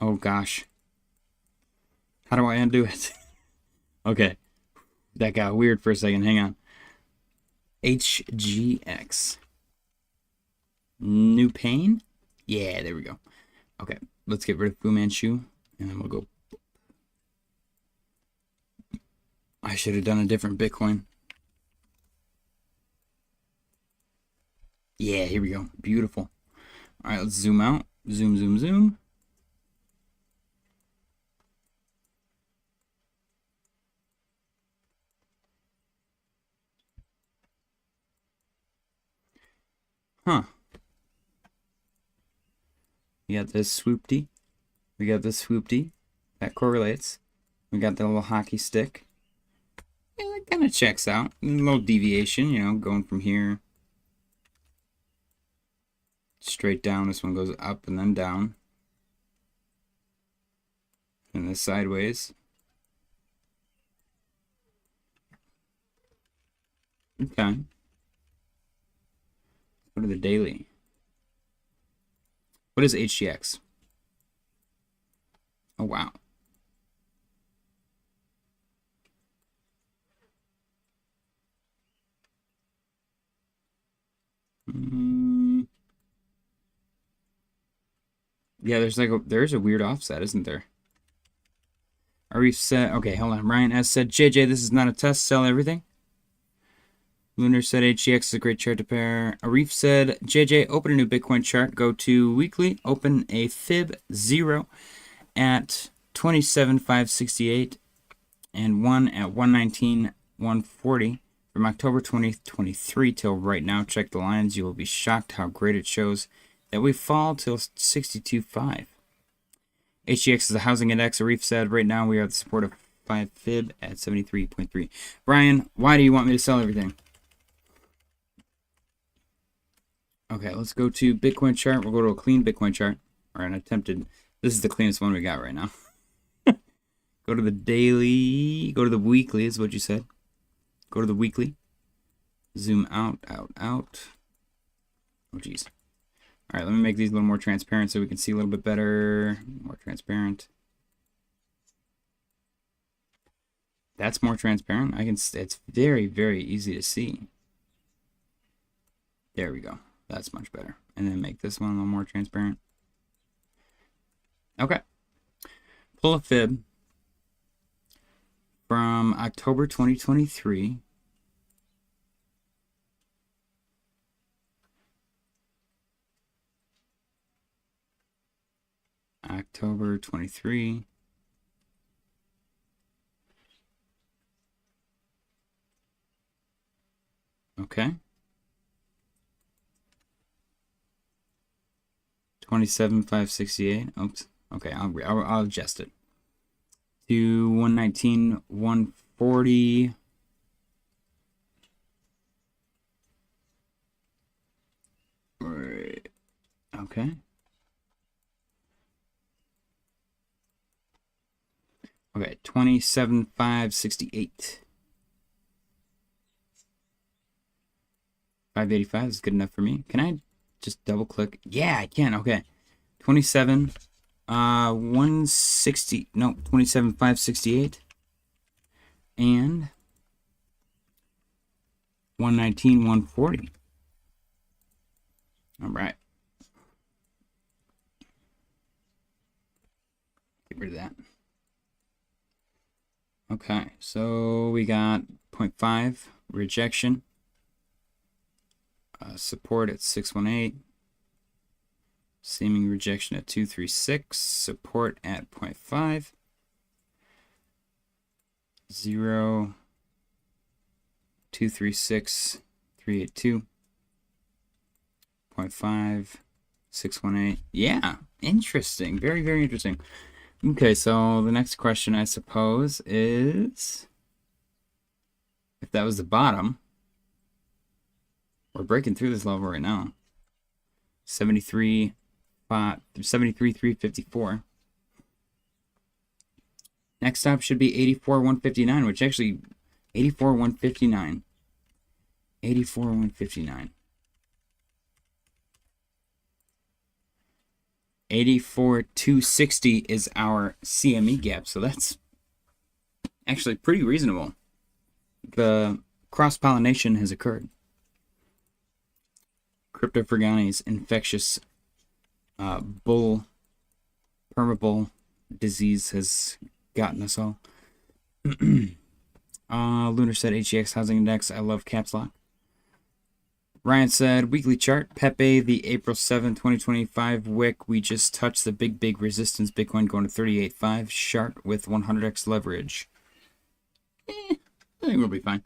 Speaker 1: Oh gosh. How do I undo it? Okay. That got weird for a second. Hang on. HGX. New pain? Yeah, there we go. Okay. Let's get rid of Fu Manchu. And then we'll go. I should have done a different Bitcoin. Yeah, here we go. Beautiful. All right, let's zoom out. Zoom, zoom, zoom. Huh. We got this swoopty. We got this swoopty. That correlates. We got the little hockey stick. Yeah, that kind of checks out. A little deviation, you know, going from here straight down. This one goes up and then down. And this sideways. Okay. Go to the daily. What is HGX? Oh, wow. Yeah, there's a weird offset, isn't there? Arif said, okay, hold on. Ryan S said, JJ, this is not a test. Sell everything. Lunar said, HGX is a great chart to pair. Arif said, JJ, open a new Bitcoin chart. Go to weekly. Open a fib 0 at 27,568 and 1 at 119,140 from October 2023 till right now. Check the lines. You will be shocked how great it shows that we fall till 62.5. HGX is a housing index. Arif said, right now we are at the support of 5 fib at 73.3. Brian, why do you want me to sell everything? Okay, let's go to Bitcoin chart. We'll go to a clean Bitcoin chart. Or an attempted. This is the cleanest one we got right now. Go to the daily. Go to the weekly is what you said. Go to the weekly. Zoom out, out, out. Oh, geez. All right, let me make these a little more transparent so we can see a little bit better. More transparent. That's more transparent. It's very, very easy to see. There we go. That's much better. And then make this one a little more transparent. Okay. Pull a fib from October 2023. October 23. Okay. 27,568. Oops. Okay, I'll adjust it to 119,140. Right. Okay. Okay, 27,568. 585 is good enough for me. Can I just double click? Yeah, I can. Okay. 160. No, 27,568. And 119,140. All right. Get rid of that. Okay, so we got 0.5 rejection, support at 618, seeming rejection at 236, support at 0.5, 0, 236, 382, 0.5, 618. Yeah, interesting. Very, very interesting. Okay, so the next question, I suppose, is if that was the bottom, we're breaking through this level right now. 73,354. Next stop should be 84,159, which actually 84,159. 84,159. 84,260 is our CME gap, so that's actually pretty reasonable. The cross-pollination has occurred. Crypto Fergani's infectious permabull disease has gotten us all. Lunar said HGX housing index. I love caps lock. Ryan said, weekly chart, Pepe, the April 7, 2025 wick. We just touched the big resistance. Bitcoin going to 38.5. Sharp with 100x leverage. I think we'll be fine.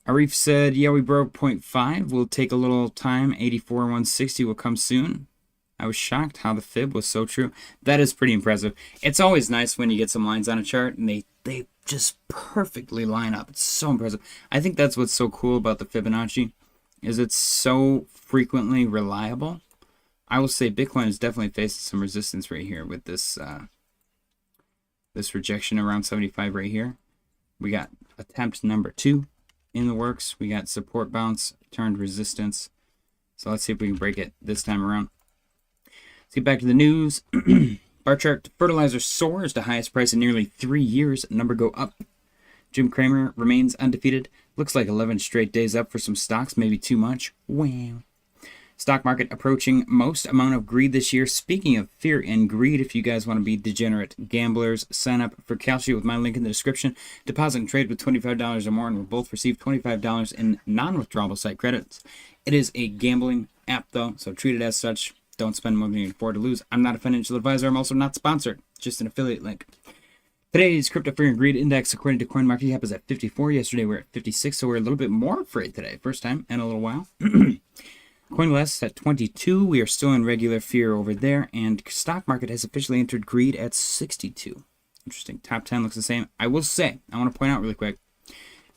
Speaker 1: Arif said, yeah, we broke 0.5. We'll take a little time. 84,160 will come soon. I was shocked how the fib was so true. That is pretty impressive. It's always nice when you get some lines on a chart and they just perfectly line up. It's so impressive. I think that's what's so cool about the Fibonacci, is it's so frequently reliable. I will say Bitcoin is definitely facing some resistance right here with this this rejection around 75 right here. We got attempt number 2 in the works. We got support bounce, turned resistance. So let's see if we can break it this time around. Let's get back to the news. Bar chart, fertilizer soars to highest price in nearly 3 years. Number go up. Jim Cramer remains undefeated. Looks like 11 straight days up for some stocks, maybe too much. Wow. Stock market approaching most amount of greed this year. Speaking of fear and greed, if you guys want to be degenerate gamblers, sign up for Kalshi with my link in the description. Deposit and trade with $25 or more, and we'll both receive $25 in non-withdrawable site credits. It is a gambling app, though, so treat it as such. Don't spend more than you can afford to lose. I'm not a financial advisor. I'm also not sponsored. Just an affiliate link. Today's crypto fear and greed index, according to CoinMarketCap, is at 54. Yesterday we were at 56, so we're a little bit more afraid today. First time in a little while. CoinList at 22. We are still in regular fear over there, and stock market has officially entered greed at 62. Interesting. Top 10 looks the same. I will say, I want to point out really quick.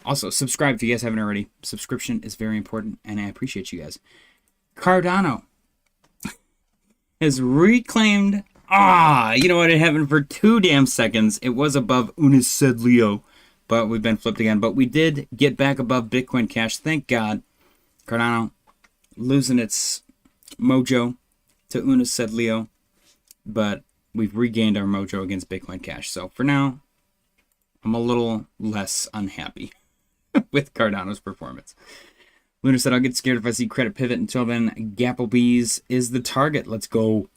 Speaker 1: Also, subscribe if you guys haven't already. Subscription is very important, and I appreciate you guys. Cardano has reclaimed. You know what? It happened for 2 damn seconds. It was above Unisedlio, but we've been flipped again. But we did get back above Bitcoin Cash. Thank God. Cardano losing its mojo to Unisedlio, but we've regained our mojo against Bitcoin Cash. So for now, I'm a little less unhappy with Cardano's performance. Luna said, I'll get scared if I see credit pivot. Until then, Gapplebees is the target. Let's go.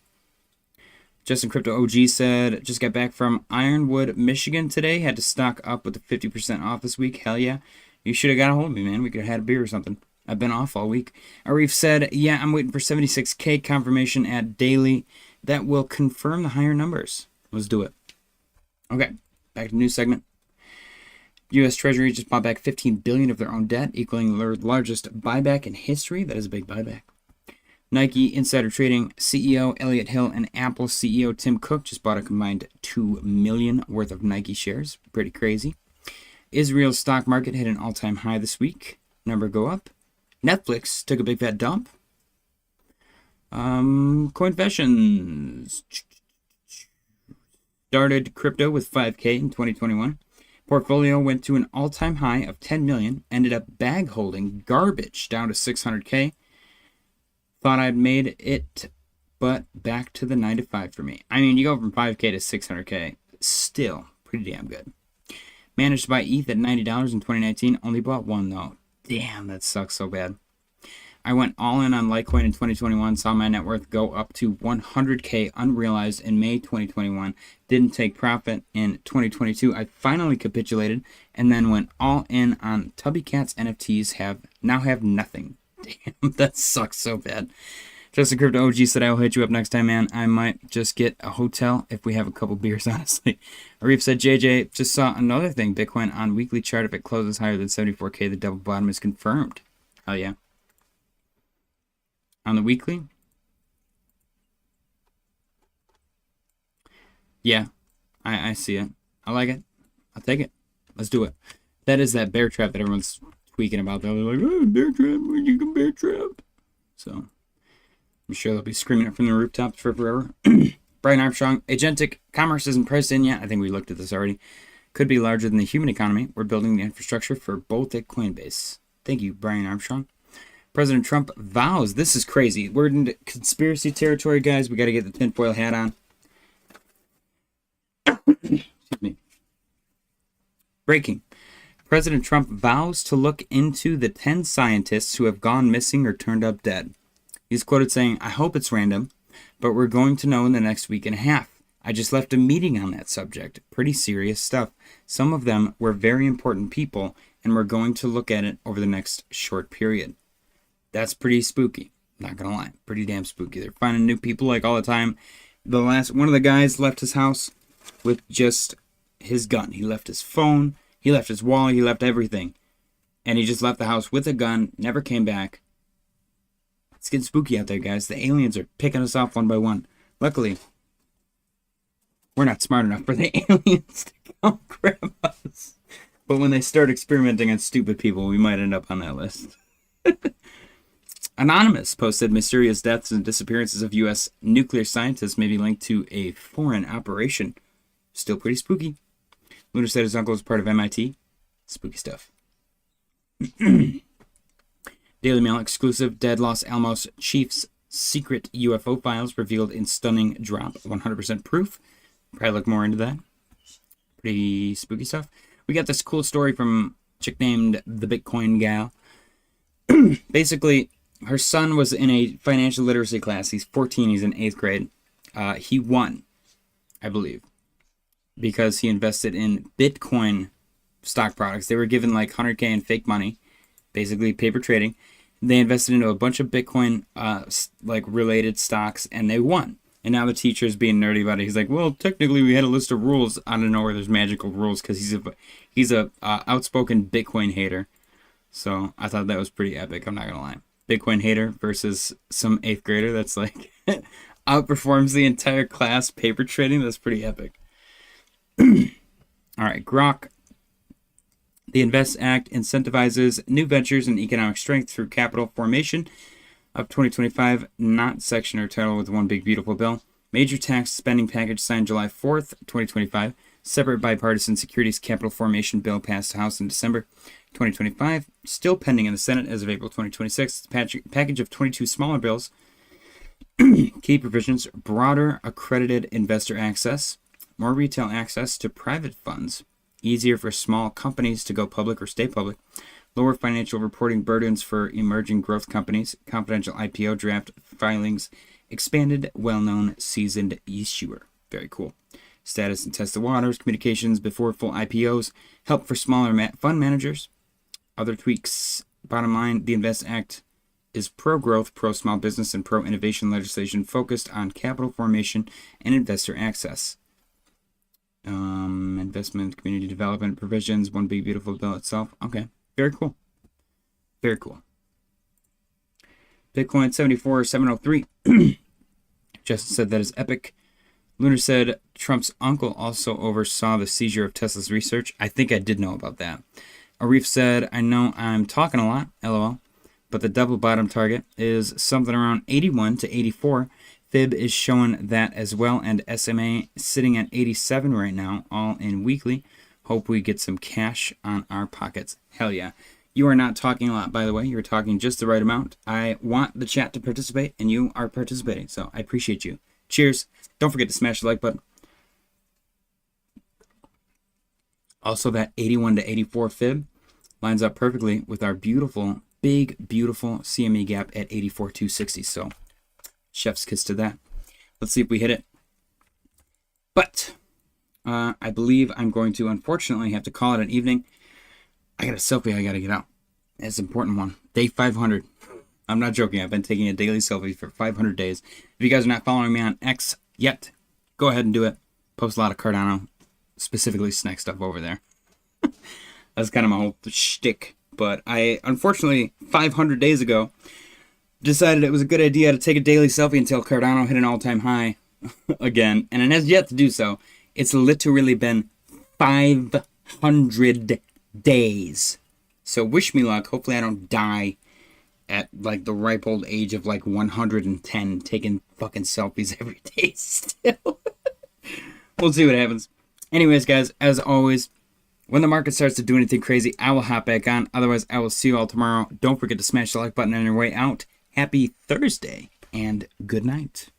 Speaker 1: Justin Crypto OG said, just got back from Ironwood, Michigan today. Had to stock up with the 50% off this week. Hell yeah. You should have got a hold of me, man. We could have had a beer or something. I've been off all week. Arif said, yeah, I'm waiting for 76K confirmation at daily. That will confirm the higher numbers. Let's do it. Okay, back to the news segment. U.S. Treasury just bought back $15 billion of their own debt, equaling the largest buyback in history. That is a big buyback. Nike insider trading CEO Elliott Hill and Apple CEO Tim Cook just bought a combined $2 million worth of Nike shares. Pretty crazy. Israel's stock market hit an all-time high this week. Number go up. Netflix took a big fat dump. Coinfessions started crypto with 5K in 2021. Portfolio went to an all-time high of 10 million. Ended up bag holding garbage down to 600K. Thought I'd made it, but back to the 9 to 5 for me. I mean, you go from 5K to 600K, still pretty damn good. Managed to buy ETH at $90 in 2019. Only bought one though. Damn, that sucks so bad. I went all in on Litecoin in 2021. Saw my net worth go up to 100K unrealized in May 2021. Didn't take profit in 2022. I finally capitulated and then went all in on Tubby Cat's NFTs. Now have nothing. Damn, that sucks so bad. Justin Crypto OG said, I will hit you up next time, man. I might just get a hotel if we have a couple beers, honestly. Arif said, JJ, just saw another thing. Bitcoin on weekly chart, if it closes higher than 74K, the double bottom is confirmed. Hell yeah. On the weekly? Yeah, I see it. I like it. I'll take it. Let's do it. That is that bear trap that everyone's tweaking about. They're like, oh, bear trap, where'd you go, bear trap? So, I'm sure they'll be screaming it from the rooftops for forever. Brian Armstrong, agentic commerce isn't priced in yet. I think we looked at this already. Could be larger than the human economy. We're building the infrastructure for both at Coinbase. Thank you, Brian Armstrong. President Trump vows. This is crazy. We're in conspiracy territory, guys. We got to get the tinfoil hat on. Excuse me. Breaking. President Trump vows to look into the 10 scientists who have gone missing or turned up dead. He's quoted saying, I hope it's random, but we're going to know in the next week and a half. I just left a meeting on that subject. Pretty serious stuff. Some of them were very important people, and we're going to look at it over the next short period. That's pretty spooky. Not gonna lie. Pretty damn spooky. They're finding new people like all the time. One of the guys left his house with just his gun. He left his phone. He left his wallet. He left everything. And he just left the house with a gun. Never came back. It's getting spooky out there, guys. The aliens are picking us off one by one. Luckily, we're not smart enough for the aliens to come grab us. But when they start experimenting on stupid people, we might end up on that list. Anonymous posted mysterious deaths and disappearances of U.S. nuclear scientists may be linked to a foreign operation. Still pretty spooky. Lunar said his uncle was part of MIT. Spooky stuff. Daily Mail exclusive, dead Los Alamos Chiefs secret UFO files revealed in stunning drop. 100% proof. Probably look more into that. Pretty spooky stuff. We got this cool story from a chick named the Bitcoin Gal. Basically, her son was in a financial literacy class. He's 14. He's in 8th grade. He won, I believe, because he invested in Bitcoin stock products. They were given like 100K in fake money, basically paper trading. They invested into a bunch of Bitcoin like related stocks, and they won. And now the teacher's being nerdy about it. He's like, well, technically we had a list of rules. I don't know where there's magical rules, because he's a outspoken Bitcoin hater. So I thought that was pretty epic. I'm not gonna lie. Bitcoin hater versus some 8th grader that's like outperforms the entire class paper trading. That's pretty epic. All right, Grok. The Invest Act incentivizes new ventures and economic strength through capital formation of 2025, not section or title with one big beautiful bill. Major tax spending package signed July 4th, 2025. Separate bipartisan securities capital formation bill passed the House in December 2025. Still pending in the Senate as of April 2026. Package of 22 smaller bills. Key provisions: broader accredited investor access, more retail access to private funds, easier for small companies to go public or stay public, lower financial reporting burdens for emerging growth companies, confidential IPO draft filings, expanded well-known seasoned issuer. Very cool. Status and test the waters, communications before full IPOs, help for smaller fund managers. Other tweaks. Bottom line, the Invest Act is pro-growth, pro-small business, and pro-innovation legislation focused on capital formation and investor access. Investment, community development provisions, one big beautiful bill itself. Okay, very cool. Very cool. Bitcoin 74,703. Justin said that is epic. Lunar said Trump's uncle also oversaw the seizure of Tesla's research. I think I did know about that. Arif said, I know I'm talking a lot, lol, but the double bottom target is something around 81 to 84. Fib is showing that as well, and SMA sitting at 87 right now, all in weekly. Hope we get some cash on our pockets. Hell yeah. You are not talking a lot, by the way. You're talking just the right amount. I want the chat to participate, and you are participating, so I appreciate you. Cheers. Don't forget to smash the like button. Also, that 81 to 84 fib lines up perfectly with our beautiful, big, beautiful CME gap at 84,260. So, chef's kiss to that. Let's see if we hit it. But I believe I'm going to, unfortunately, have to call it an evening. I got a selfie I got to get out. It's an important one. Day 500. I'm not joking. I've been taking a daily selfie for 500 days. If you guys are not following me on X yet, go ahead and do it. Post a lot of Cardano, specifically snack stuff over there. That's kind of my whole shtick. But I, unfortunately, 500 days ago, decided it was a good idea to take a daily selfie until Cardano hit an all-time high again. And it has yet to do so. It's literally been 500 days. So wish me luck. Hopefully I don't die at like the ripe old age of like 110 taking fucking selfies every day still. We'll see what happens. Anyways, guys, as always, when the market starts to do anything crazy, I will hop back on. Otherwise, I will see you all tomorrow. Don't forget to smash the like button on your way out. Happy Thursday and good night.